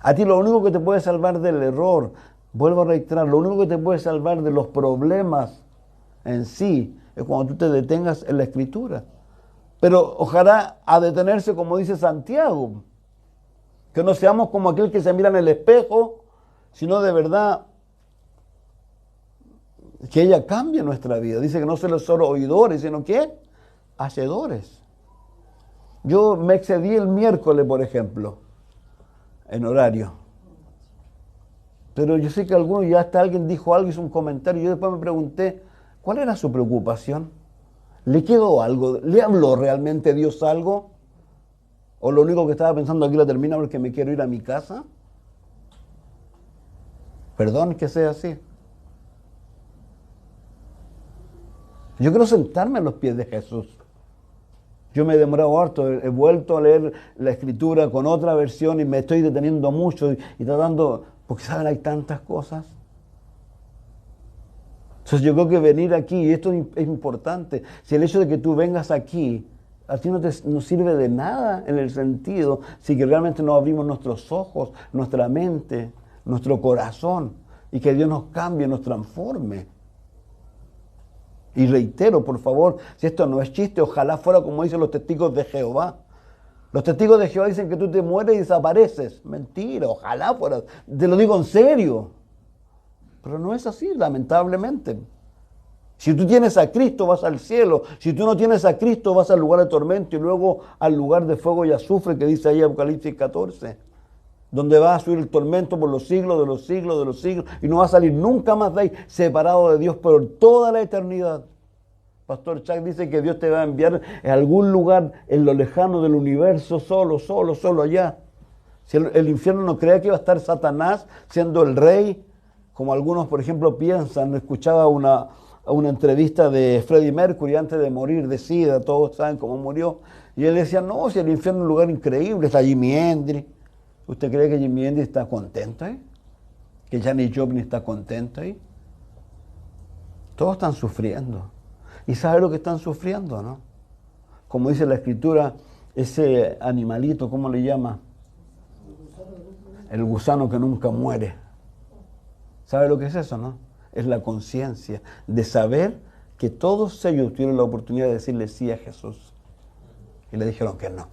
A ti lo único que te puede salvar del error, vuelvo a reiterar, lo único que te puede salvar de los problemas en sí es cuando tú te detengas en la escritura. Pero ojalá a detenerse como dice Santiago, que no seamos como aquel que se mira en el espejo, sino de verdad que ella cambie nuestra vida. Dice que no solo solo oidores, sino que hacedores. Yo me excedí el miércoles, por ejemplo, en horario. Pero yo sé que alguno, ya hasta alguien dijo algo, hizo un comentario, y yo después me pregunté, ¿cuál era su preocupación? ¿Le quedó algo? ¿Le habló realmente Dios algo? ¿O lo único que estaba pensando aquí lo termina porque me quiero ir a mi casa? Perdón que sea así. Yo quiero sentarme a los pies de Jesús. Yo me he demorado harto, he vuelto a leer la escritura con otra versión y me estoy deteniendo mucho y tratando, porque saben, hay tantas cosas. Entonces yo creo que venir aquí, y esto es importante, si el hecho de que tú vengas aquí, a ti no sirve de nada en el sentido, si que realmente no abrimos nuestros ojos, nuestra mente, nuestro corazón, y que Dios nos cambie, nos transforme. Y reitero, por favor, si esto no es chiste, ojalá fuera como dicen los testigos de Jehová. Los testigos de Jehová dicen que tú te mueres y desapareces. Mentira, ojalá fuera. Te lo digo en serio. Pero no es así, lamentablemente. Si tú tienes a Cristo, vas al cielo. Si tú no tienes a Cristo, vas al lugar de tormento y luego al lugar de fuego y azufre que dice ahí Apocalipsis 14. Donde va a subir el tormento por los siglos de los siglos de los siglos y no va a salir nunca más de ahí, separado de Dios por toda la eternidad. Pastor Chuck dice que Dios te va a enviar en algún lugar en lo lejano del universo, solo allá. Si el infierno no crea que va a estar Satanás siendo el rey, como algunos, por ejemplo, piensan. Escuchaba una entrevista de Freddie Mercury antes de morir de SIDA, todos saben cómo murió, y él decía, no, si el infierno es un lugar increíble, está Jimi Hendrix. ¿Usted cree que Jimi Hendrix está contento ahí? ¿Que Janis Joplin está contento ahí? Todos están sufriendo. ¿Y sabe lo que están sufriendo, no? Como dice la Escritura, ese animalito, ¿cómo le llama? El gusano que nunca muere. ¿Sabe lo que es eso, no? Es la conciencia de saber que todos ellos tuvieron la oportunidad de decirle sí a Jesús. Y le dijeron que no.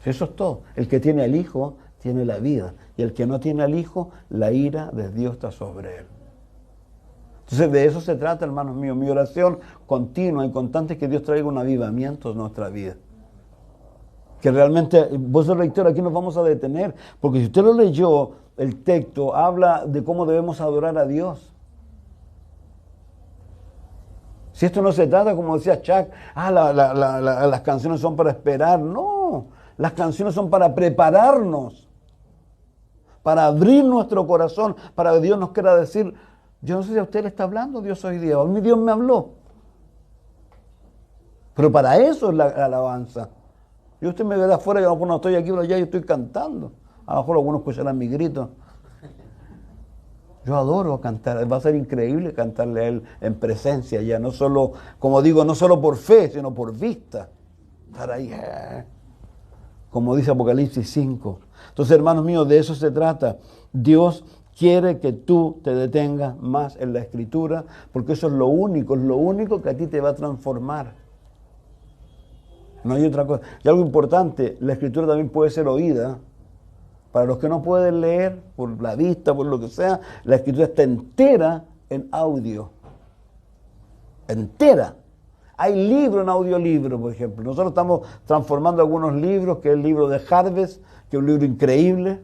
Eso es todo. El que tiene al Hijo tiene la vida. Y el que no tiene al Hijo, la ira de Dios está sobre él. Entonces de eso se trata, hermanos míos. Mi oración continua y constante es que Dios traiga un avivamiento en nuestra vida. Que realmente, vos reitero, aquí nos vamos a detener. Porque si usted lo leyó, el texto habla de cómo debemos adorar a Dios. Si esto no se trata, como decía Chuck, las canciones son para esperar. No, las canciones son para prepararnos, para abrir nuestro corazón, para que Dios nos quiera decir, yo no sé si a usted le está hablando Dios hoy día, a mí Dios me habló. Pero para eso es la alabanza. Y usted me verá afuera, yo no estoy aquí, pero ya yo estoy cantando. A lo mejor algunos escucharán mi grito. Yo adoro cantar, va a ser increíble cantarle a Él en presencia ya, no solo, como digo, no solo por fe, sino por vista. Estar ahí, como dice Apocalipsis 5. Entonces, hermanos míos, de eso se trata. Dios quiere que tú te detengas más en la Escritura, porque eso es lo único que a ti te va a transformar. No hay otra cosa. Y algo importante, la Escritura también puede ser oída. Para los que no pueden leer, por la vista, por lo que sea, la Escritura está entera en audio. Entera. Hay libros en audiolibro, por ejemplo. Nosotros estamos transformando algunos libros, que es el libro de Harvest, que es un libro increíble.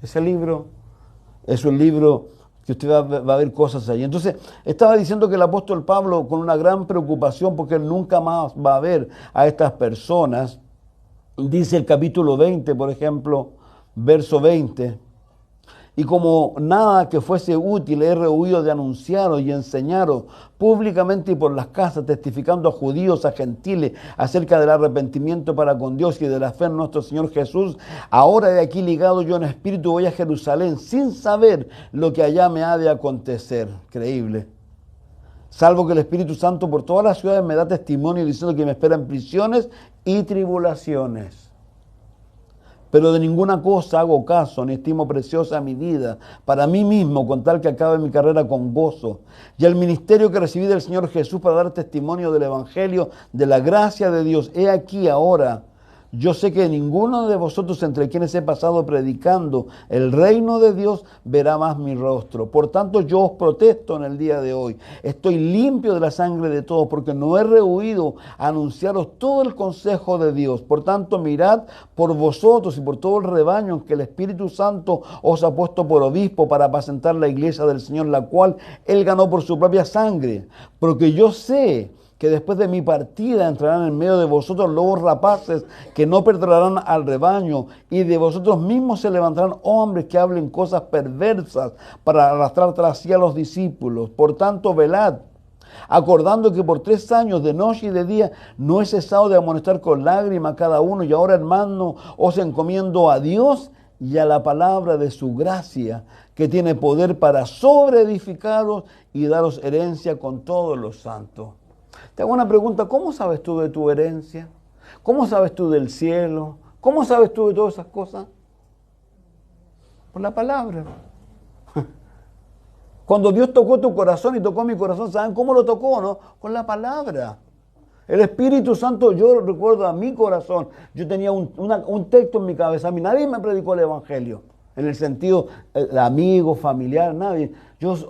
Ese libro es un libro que usted va a ver cosas ahí. Entonces, estaba diciendo que el apóstol Pablo, con una gran preocupación, porque él nunca más va a ver a estas personas, dice el capítulo 20, por ejemplo, verso 20, y como nada que fuese útil he rehuido de anunciaros y enseñaros públicamente y por las casas, testificando a judíos, a gentiles, acerca del arrepentimiento para con Dios y de la fe en nuestro Señor Jesús. Ahora de aquí ligado yo en espíritu voy a Jerusalén sin saber lo que allá me ha de acontecer. Creíble. Salvo que el Espíritu Santo por todas las ciudades me da testimonio diciendo que me esperan prisiones y tribulaciones. Pero de ninguna cosa hago caso, ni estimo preciosa mi vida para mí mismo, con tal que acabe mi carrera con gozo. Y el ministerio que recibí del Señor Jesús para dar testimonio del Evangelio, de la gracia de Dios. He aquí ahora, yo sé que ninguno de vosotros entre quienes he pasado predicando el reino de Dios verá más mi rostro. Por tanto, yo os protesto en el día de hoy. Estoy limpio de la sangre de todos, porque no he rehuido anunciaros todo el consejo de Dios. Por tanto, mirad por vosotros y por todo el rebaño que el Espíritu Santo os ha puesto por obispo para apacentar la iglesia del Señor, la cual Él ganó por su propia sangre. Porque yo sé que después de mi partida entrarán en medio de vosotros lobos rapaces que no perdonarán al rebaño, y de vosotros mismos se levantarán hombres que hablen cosas perversas para arrastrar tras sí a los discípulos. Por tanto, velad, acordando que por 3 años de noche y de día no he cesado de amonestar con lágrimas a cada uno, y ahora, hermano, os encomiendo a Dios y a la palabra de su gracia, que tiene poder para sobreedificaros y daros herencia con todos los santos. Te hago una pregunta, ¿cómo sabes tú de tu herencia? ¿Cómo sabes tú del cielo? ¿Cómo sabes tú de todas esas cosas? Por la palabra. Cuando Dios tocó tu corazón y tocó mi corazón, ¿saben cómo lo tocó, no? Con la palabra. El Espíritu Santo, yo recuerdo a mi corazón, yo tenía un texto en mi cabeza, a mí nadie me predicó el Evangelio, en el sentido de amigo, familiar, nadie.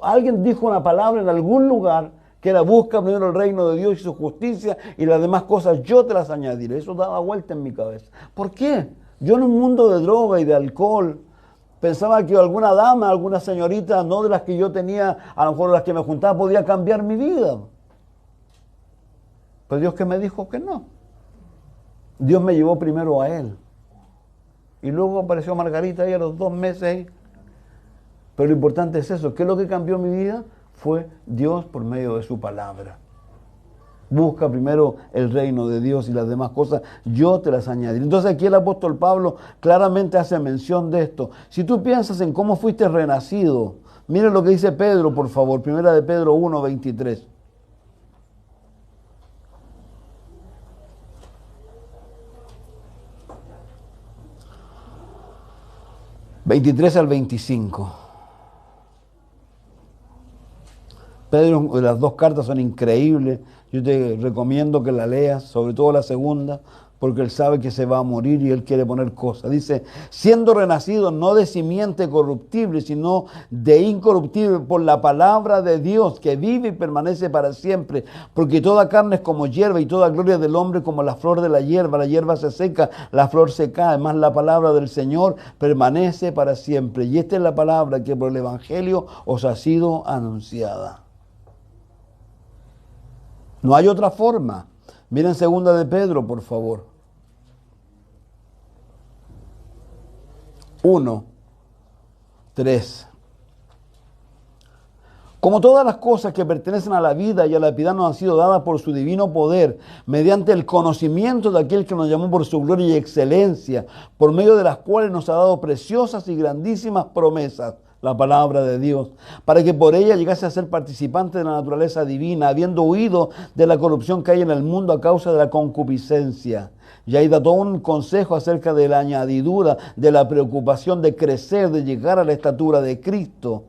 Alguien dijo una palabra en algún lugar, que era busca primero el reino de Dios y su justicia, y las demás cosas yo te las añadiré. Eso daba vuelta en mi cabeza. ¿Por qué? Yo en un mundo de droga y de alcohol, pensaba que alguna dama, alguna señorita, no de las que yo tenía, a lo mejor las que me juntaba, podía cambiar mi vida. Pero Dios que me dijo que no. Dios me llevó primero a Él. Y luego apareció Margarita ahí a los 2 meses. Pero lo importante es eso. ¿Qué es lo que cambió mi vida? Fue Dios por medio de su palabra. Busca primero el reino de Dios y las demás cosas yo te las añadiré. Entonces aquí el apóstol Pablo claramente hace mención de esto. Si tú piensas en cómo fuiste renacido, mire lo que dice Pedro, por favor, primera de Pedro 1, 23. ...23 al 25... Pedro, las 2 cartas son increíbles. Yo te recomiendo que la leas, sobre todo la segunda, porque él sabe que se va a morir y él quiere poner cosas. Dice, siendo renacido no de simiente corruptible, sino de incorruptible por la palabra de Dios, que vive y permanece para siempre. Porque toda carne es como hierba y toda gloria del hombre como la flor de la hierba se seca, la flor se cae, más la palabra del Señor permanece para siempre. Y esta es la palabra que por el Evangelio os ha sido anunciada. No hay otra forma. Miren segunda de Pedro, por favor. 1, 3. Como todas las cosas que pertenecen a la vida y a la piedad nos han sido dadas por su divino poder, mediante el conocimiento de aquel que nos llamó por su gloria y excelencia, por medio de las cuales nos ha dado preciosas y grandísimas promesas. la palabra de Dios, para que por ella llegase a ser participante de la naturaleza divina, habiendo huido de la corrupción que hay en el mundo a causa de la concupiscencia. Y ahí da todo un consejo acerca de la añadidura, de la preocupación de crecer, de llegar a la estatura de Cristo.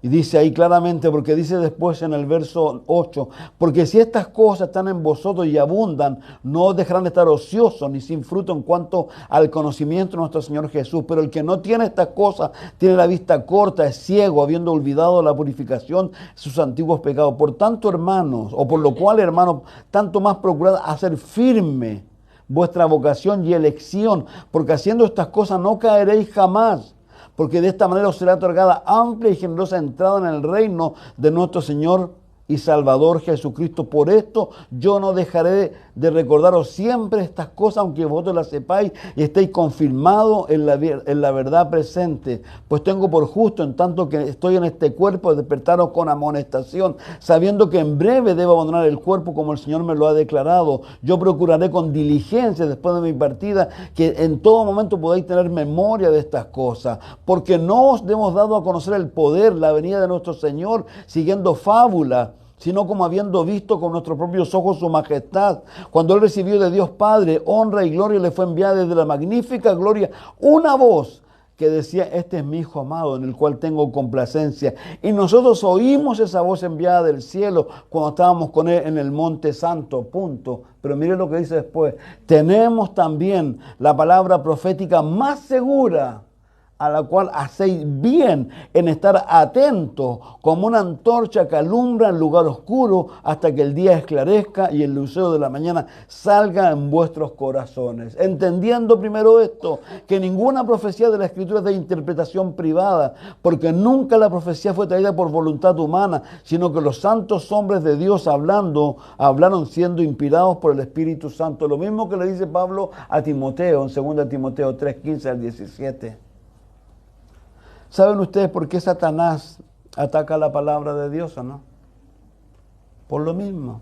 Y dice ahí claramente, porque dice después en el verso 8, porque si estas cosas están en vosotros y abundan, no os dejarán de estar ociosos ni sin fruto en cuanto al conocimiento de nuestro Señor Jesús. Pero el que no tiene estas cosas tiene la vista corta, es ciego, habiendo olvidado la purificación de sus antiguos pecados. Por tanto, hermanos, o por lo cual, hermanos, tanto más procurad hacer firme vuestra vocación y elección, porque haciendo estas cosas no caeréis jamás. Porque de esta manera os será otorgada amplia y generosa entrada en el reino de nuestro Señor y Salvador Jesucristo. Por esto yo no dejaré de recordaros siempre estas cosas, aunque vosotros las sepáis y estéis confirmados en la verdad presente. Pues tengo por justo, en tanto que estoy en este cuerpo, despertaros con amonestación, sabiendo que en breve debo abandonar el cuerpo como el Señor me lo ha declarado. Yo procuraré con diligencia después de mi partida que en todo momento podáis tener memoria de estas cosas, porque no os hemos dado a conocer el poder, la venida de nuestro Señor, siguiendo fábulas, sino como habiendo visto con nuestros propios ojos su majestad. Cuando Él recibió de Dios Padre honra y gloria, le fue enviada desde la magnífica gloria una voz que decía: este es mi Hijo amado, en el cual tengo complacencia. Y nosotros oímos esa voz enviada del cielo cuando estábamos con Él en el Monte Santo, punto. Pero miren lo que dice después: tenemos también la palabra profética más segura, a la cual hacéis bien en estar atentos, como una antorcha que alumbra en lugar oscuro hasta que el día esclarezca y el lucero de la mañana salga en vuestros corazones. Entendiendo primero esto, que ninguna profecía de la Escritura es de interpretación privada, porque nunca la profecía fue traída por voluntad humana, sino que los santos hombres de Dios hablaron siendo inspirados por el Espíritu Santo. Lo mismo que le dice Pablo a Timoteo en 2 Timoteo 3, 15 al 17. ¿Saben ustedes por qué Satanás ataca la palabra de Dios o no? Por lo mismo.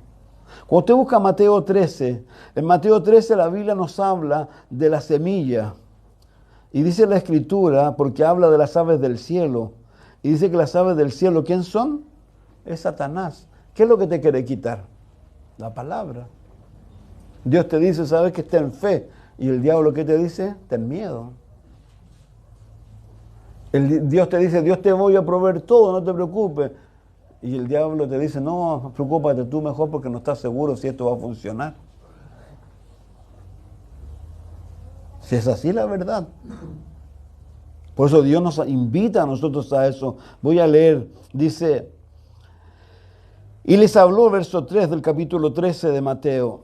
Cuando usted busca Mateo 13, en Mateo 13 la Biblia nos habla de la semilla. Y dice la Escritura, porque habla de las aves del cielo, y dice que las aves del cielo, ¿quién son? Es Satanás. ¿Qué es lo que te quiere quitar? La palabra. Dios te dice, sabes que ten fe. Y el diablo, ¿qué te dice? Ten miedo. Dios te dice, Dios te voy a proveer todo, no te preocupes. Y el diablo te dice, no, preocúpate tú mejor porque no estás seguro si esto va a funcionar. Si es así la verdad. Por eso Dios nos invita a nosotros a eso. Voy a leer, dice, y les habló, verso 3 del capítulo 13 de Mateo,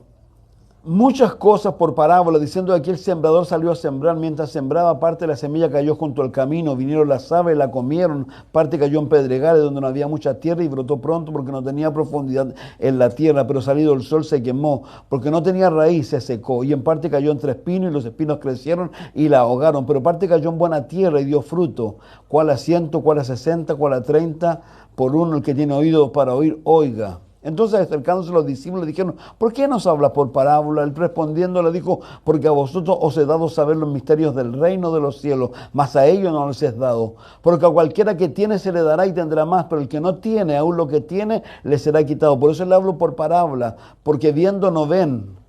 muchas cosas por parábola, diciendo que aquel sembrador salió a sembrar. Mientras sembraba, parte de la semilla cayó junto al camino. Vinieron las aves, la comieron. Parte cayó en pedregales donde no había mucha tierra y brotó pronto porque no tenía profundidad en la tierra. Pero salido el sol se quemó porque no tenía raíz, se secó. Y en parte cayó entre espinos y los espinos crecieron y la ahogaron. Pero parte cayó en buena tierra y dio fruto. Cuál a 100, cuál a 60, cuál a 30. Por uno el que tiene oído para oír, oiga. Entonces, acercándose los discípulos, le dijeron, ¿por qué nos habla por parábola? Él respondiendo le dijo, porque a vosotros os he dado saber los misterios del reino de los cielos, mas a ellos no les es dado. Porque a cualquiera que tiene se le dará y tendrá más, pero el que no tiene, aún lo que tiene, le será quitado. Por eso le hablo por parábola, porque viendo no ven,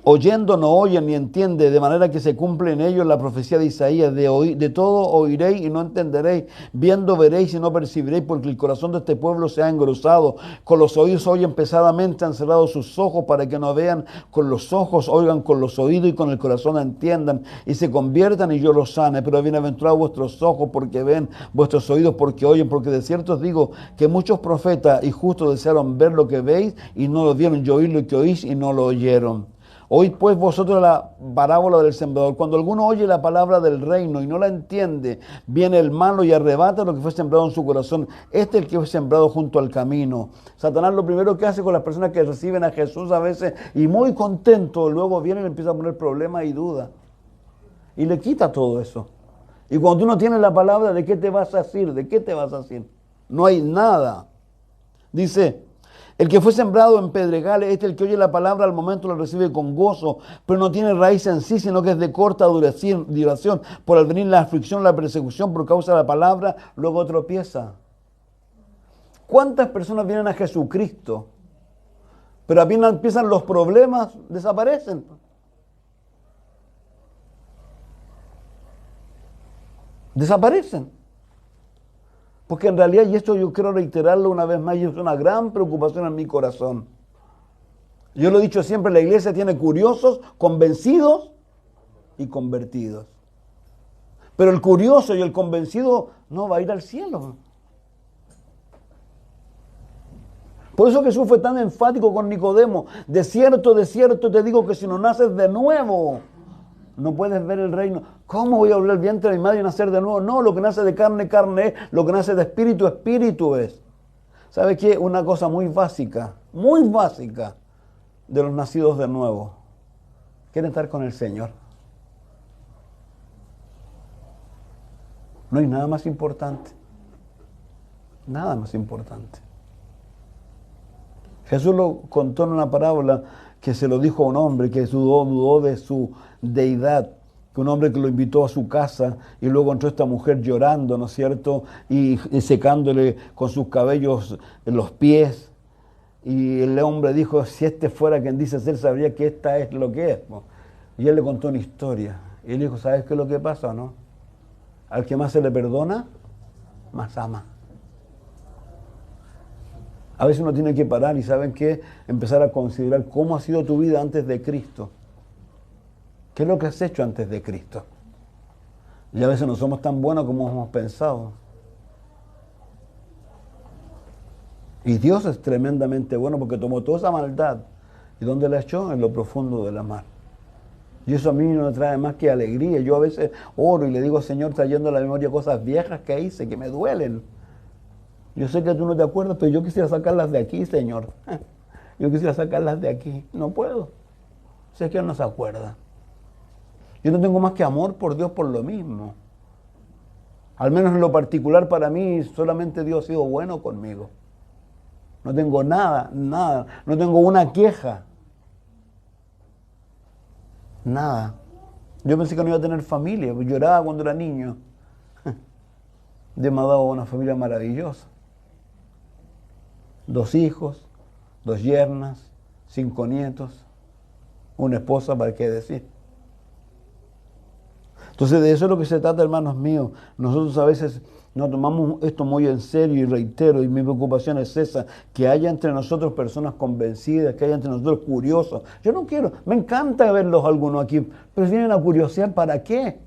oyendo no oyen ni entiende, de manera que se cumple en ellos la profecía de Isaías, de todo oiréis y no entenderéis, viendo veréis y no percibiréis, porque el corazón de este pueblo se ha engrosado, con los oídos oyen pesadamente, han cerrado sus ojos para que no vean con los ojos, oigan con los oídos y con el corazón entiendan y se conviertan y yo los sane. Pero bienaventurados vuestros ojos porque ven, vuestros oídos porque oyen, porque de cierto os digo que muchos profetas y justos desearon ver lo que veis y no lo vieron, y oír lo que oís y no lo oyeron. Oíd pues vosotros la parábola del sembrador. Cuando alguno oye la palabra del reino y no la entiende, viene el malo y arrebata lo que fue sembrado en su corazón. Este es el que fue sembrado junto al camino. Satanás lo primero que hace con las personas que reciben a Jesús a veces, y muy contento, luego viene y le empieza a poner problemas y dudas. Y le quita todo eso. Y cuando tú no tienes la palabra, ¿de qué te vas a decir? ¿De qué te vas a decir? No hay nada. Dice, El que fue sembrado en pedregales, el que oye la palabra al momento la recibe con gozo, pero no tiene raíz en sí, sino que es de corta duración. Por al venir la aflicción, la persecución por causa de la palabra, luego tropieza. ¿Cuántas personas vienen a Jesucristo? Pero apenas empiezan los problemas, desaparecen. Desaparecen. Porque en realidad, y esto yo quiero reiterarlo una vez más, y es una gran preocupación en mi corazón. Yo lo he dicho siempre, la iglesia tiene curiosos, convencidos y convertidos. Pero el curioso y el convencido no va a ir al cielo. Por eso Jesús fue tan enfático con Nicodemo. De cierto te digo que si no naces de nuevo, no puedes ver el reino. ¿Cómo voy a volver al vientre de mi madre y nacer de nuevo? No, lo que nace de carne, carne es. Lo que nace de espíritu, espíritu es. ¿Sabe qué? Una cosa muy básica de los nacidos de nuevo. Quieren estar con el Señor. No hay nada más importante. Nada más importante. Jesús lo contó en una parábola que se lo dijo a un hombre que dudó de su deidad, que un hombre que lo invitó a su casa y luego entró esta mujer llorando, ¿no es cierto? Y secándole con sus cabellos en los pies. Y el hombre dijo, si este fuera quien dice ser, sabría que esta es lo que es. Y él le contó una historia. Y él dijo, ¿sabes qué es lo que pasa o no? Al que más se le perdona, más ama. A veces uno tiene que parar y ¿saben qué? Empezar a considerar cómo ha sido tu vida antes de Cristo. ¿Qué es lo que has hecho antes de Cristo? Y a veces no somos tan buenos como hemos pensado. Y Dios es tremendamente bueno porque tomó toda esa maldad. ¿Y dónde la echó? En lo profundo de la mar. Y eso a mí no me trae más que alegría. Yo a veces oro y le digo, Señor, trayendo a la memoria cosas viejas que hice, que me duelen. Yo sé que tú no te acuerdas, pero yo quisiera sacarlas de aquí, Señor. Yo quisiera sacarlas de aquí. No puedo. Sé que Él no se acuerda. Yo no tengo más que amor por Dios por lo mismo. Al menos en lo particular para mí, solamente Dios ha sido bueno conmigo. No tengo nada. No tengo una queja. Nada. Yo pensé que no iba a tener familia. Lloraba cuando era niño. Dios me ha dado una familia maravillosa. 2 hijos, 2 yernas, 5 nietos, una esposa, ¿para qué decir? Entonces de eso es lo que se trata, hermanos míos. Nosotros a veces nos tomamos esto muy en serio y reitero, y mi preocupación es esa, que haya entre nosotros personas convencidas, que haya entre nosotros curiosos. Yo no quiero, me encanta verlos algunos aquí, pero vienen a curiosear, ¿para qué?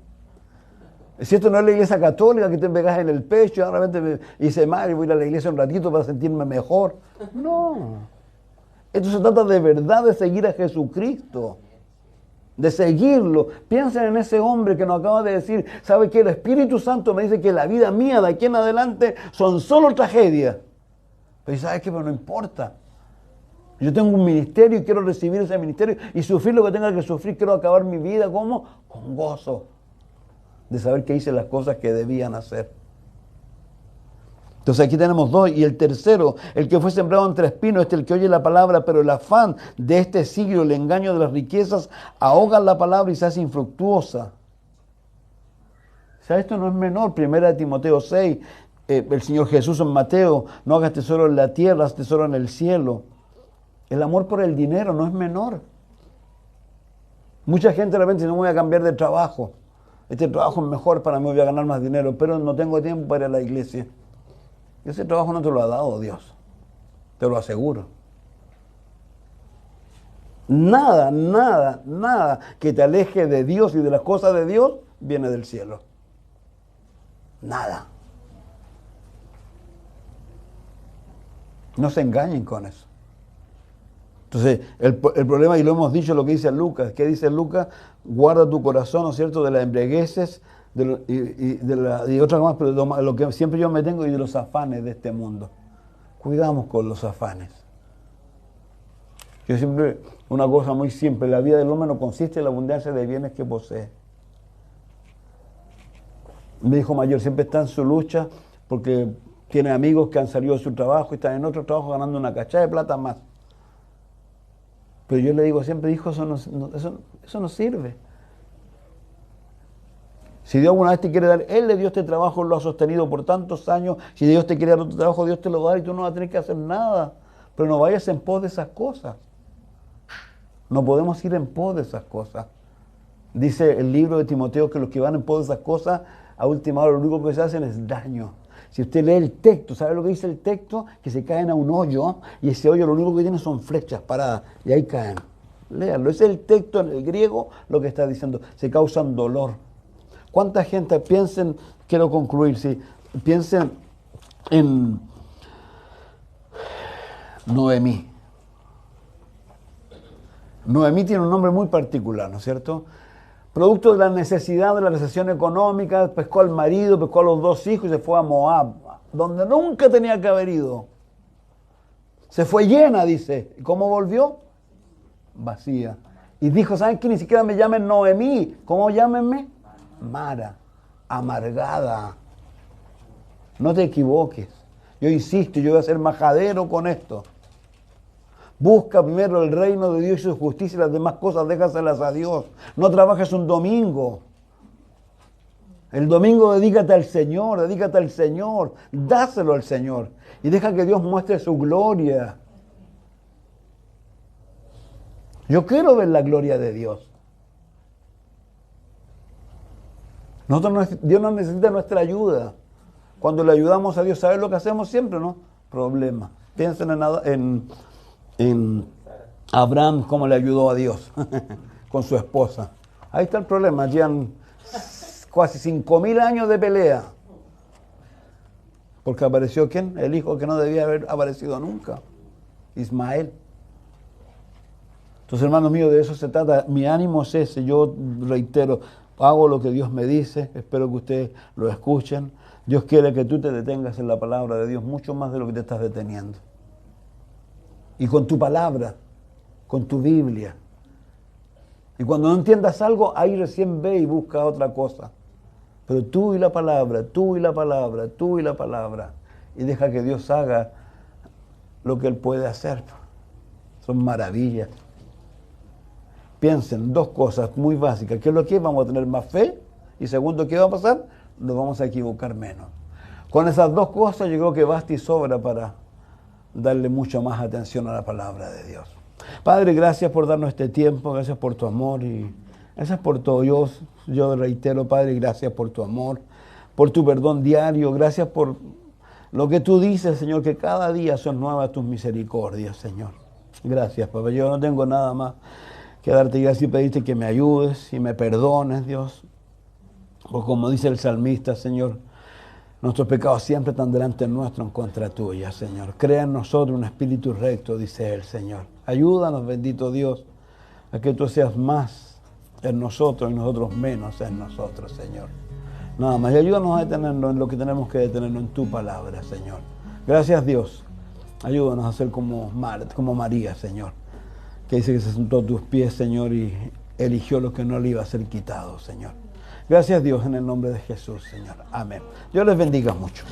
Si esto no es la iglesia católica que te pegas en el pecho y realmente me dice, madre, voy a ir a la iglesia un ratito para sentirme mejor. No. Esto se trata de verdad de seguir a Jesucristo. De seguirlo. Piensen en ese hombre que nos acaba de decir, ¿sabe qué? El Espíritu Santo me dice que la vida mía de aquí en adelante son solo tragedias. Pero ¿sabes qué? Pero no importa. Yo tengo un ministerio y quiero recibir ese ministerio y sufrir lo que tenga que sufrir. Quiero acabar mi vida, ¿cómo? Con gozo. De saber que hice las cosas que debían hacer. Entonces aquí tenemos 2. Y el tercero, el que fue sembrado entre espinos, el que oye la palabra, pero el afán de este siglo, el engaño de las riquezas, ahogan la palabra y se hace infructuosa. O sea, esto no es menor. 1 Timoteo 6, el Señor Jesús en Mateo, no hagas tesoro en la tierra, haz tesoro en el cielo. El amor por el dinero no es menor. Mucha gente de repente dice, no voy a cambiar de trabajo. Este trabajo es mejor para mí, voy a ganar más dinero, pero no tengo tiempo para ir a la iglesia. Ese trabajo no te lo ha dado Dios, te lo aseguro. Nada que te aleje de Dios y de las cosas de Dios viene del cielo. Nada. No se engañen con eso. Entonces, el problema, y lo hemos dicho, lo que dice Lucas. ¿Qué dice Lucas? Guarda tu corazón, ¿no es cierto?, de las embriagueces y otras cosas, pero lo que siempre yo me tengo y de los afanes de este mundo. Cuidamos con los afanes. Yo siempre, una cosa muy simple, la vida del hombre no consiste en la abundancia de bienes que posee. Mi hijo mayor siempre está en su lucha porque Tiene amigos que han salido de su trabajo y están en otro trabajo ganando una cachada de plata más. Pero yo le digo siempre, hijo, eso no sirve. Si Dios alguna vez te quiere dar, Él le dio este trabajo, lo ha sostenido por tantos años. Si Dios te quiere dar otro trabajo, Dios te lo va a dar y tú no vas a tener que hacer nada. Pero no vayas en pos de esas cosas. No podemos ir en pos de esas cosas. Dice el libro de Timoteo que los que van en pos de esas cosas, a última hora lo único que se hacen es daño. Si usted lee el texto, ¿sabe lo que dice el texto? Que se caen a un hoyo y ese hoyo lo único que tiene son flechas paradas y ahí caen. Léanlo, ese es el texto en el griego lo que está diciendo. Se causan dolor. ¿Cuánta gente piensen, quiero concluir, sí, piensen en Noemí? Noemí tiene un nombre muy particular, ¿no es cierto? Producto de la necesidad de la recesión económica, pescó al marido, pescó a los 2 hijos y se fue a Moab, donde nunca tenía que haber ido. Se fue llena, dice. ¿Y cómo volvió? Vacía. Y dijo, ¿saben qué? Ni siquiera me llamen Noemí. ¿Cómo llámenme? Mara, amargada. No te equivoques. Yo insisto, yo voy a ser majadero con esto. Busca primero el reino de Dios y su justicia y las demás cosas déjaselas a Dios. No trabajes un domingo. El domingo dedícate al Señor, dáselo al Señor y deja que Dios muestre su gloria. Yo quiero ver la gloria de Dios. Dios no necesita nuestra ayuda. Cuando le ayudamos a Dios, ¿sabes lo que hacemos siempre, no? Problema. Piensen en Abraham, cómo le ayudó a Dios con su esposa. Ahí está el problema. Llevan casi 5.000 años de pelea. Porque apareció ¿quién? El hijo que no debía haber aparecido nunca. Ismael. Entonces, hermanos míos, de eso se trata. Mi ánimo es ese. Yo reitero, hago lo que Dios me dice. Espero que ustedes lo escuchen. Dios quiere que tú te detengas en la palabra de Dios mucho más de lo que te estás deteniendo. Y con tu palabra, con tu Biblia. Y cuando no entiendas algo, ahí recién ve y busca otra cosa. Pero tú y la palabra, tú y la palabra, tú y la palabra. Y deja que Dios haga lo que Él puede hacer. Son maravillas. Piensen 2 cosas muy básicas. ¿Qué es lo que es? Vamos a tener más fe. Y segundo, ¿qué va a pasar? Nos vamos a equivocar menos. Con esas 2 cosas yo creo que basta y sobra para darle mucho más atención a la palabra de Dios. Padre, gracias por darnos este tiempo, gracias por tu amor y gracias por todo. Yo reitero, Padre, gracias por tu amor, por tu perdón diario, gracias por lo que tú dices, Señor, que cada día son nuevas tus misericordias, Señor. Gracias, Papá. Yo no tengo nada más que darte gracias y pedirte que me ayudes y me perdones, Dios. O como dice el salmista, Señor, nuestros pecados siempre están delante nuestro en contra tuya, Señor. Crea en nosotros un espíritu recto, dice el Señor. Ayúdanos, bendito Dios, a que tú seas más en nosotros y nosotros menos en nosotros, Señor. Nada más. Y ayúdanos a detenernos en lo que tenemos que detenernos en tu palabra, Señor. Gracias, Dios. Ayúdanos a ser como María, Señor, que dice que se sentó a tus pies, Señor, y eligió lo que no le iba a ser quitado, Señor. Gracias, Dios, en el nombre de Jesús, Señor. Amén. Dios les bendiga mucho.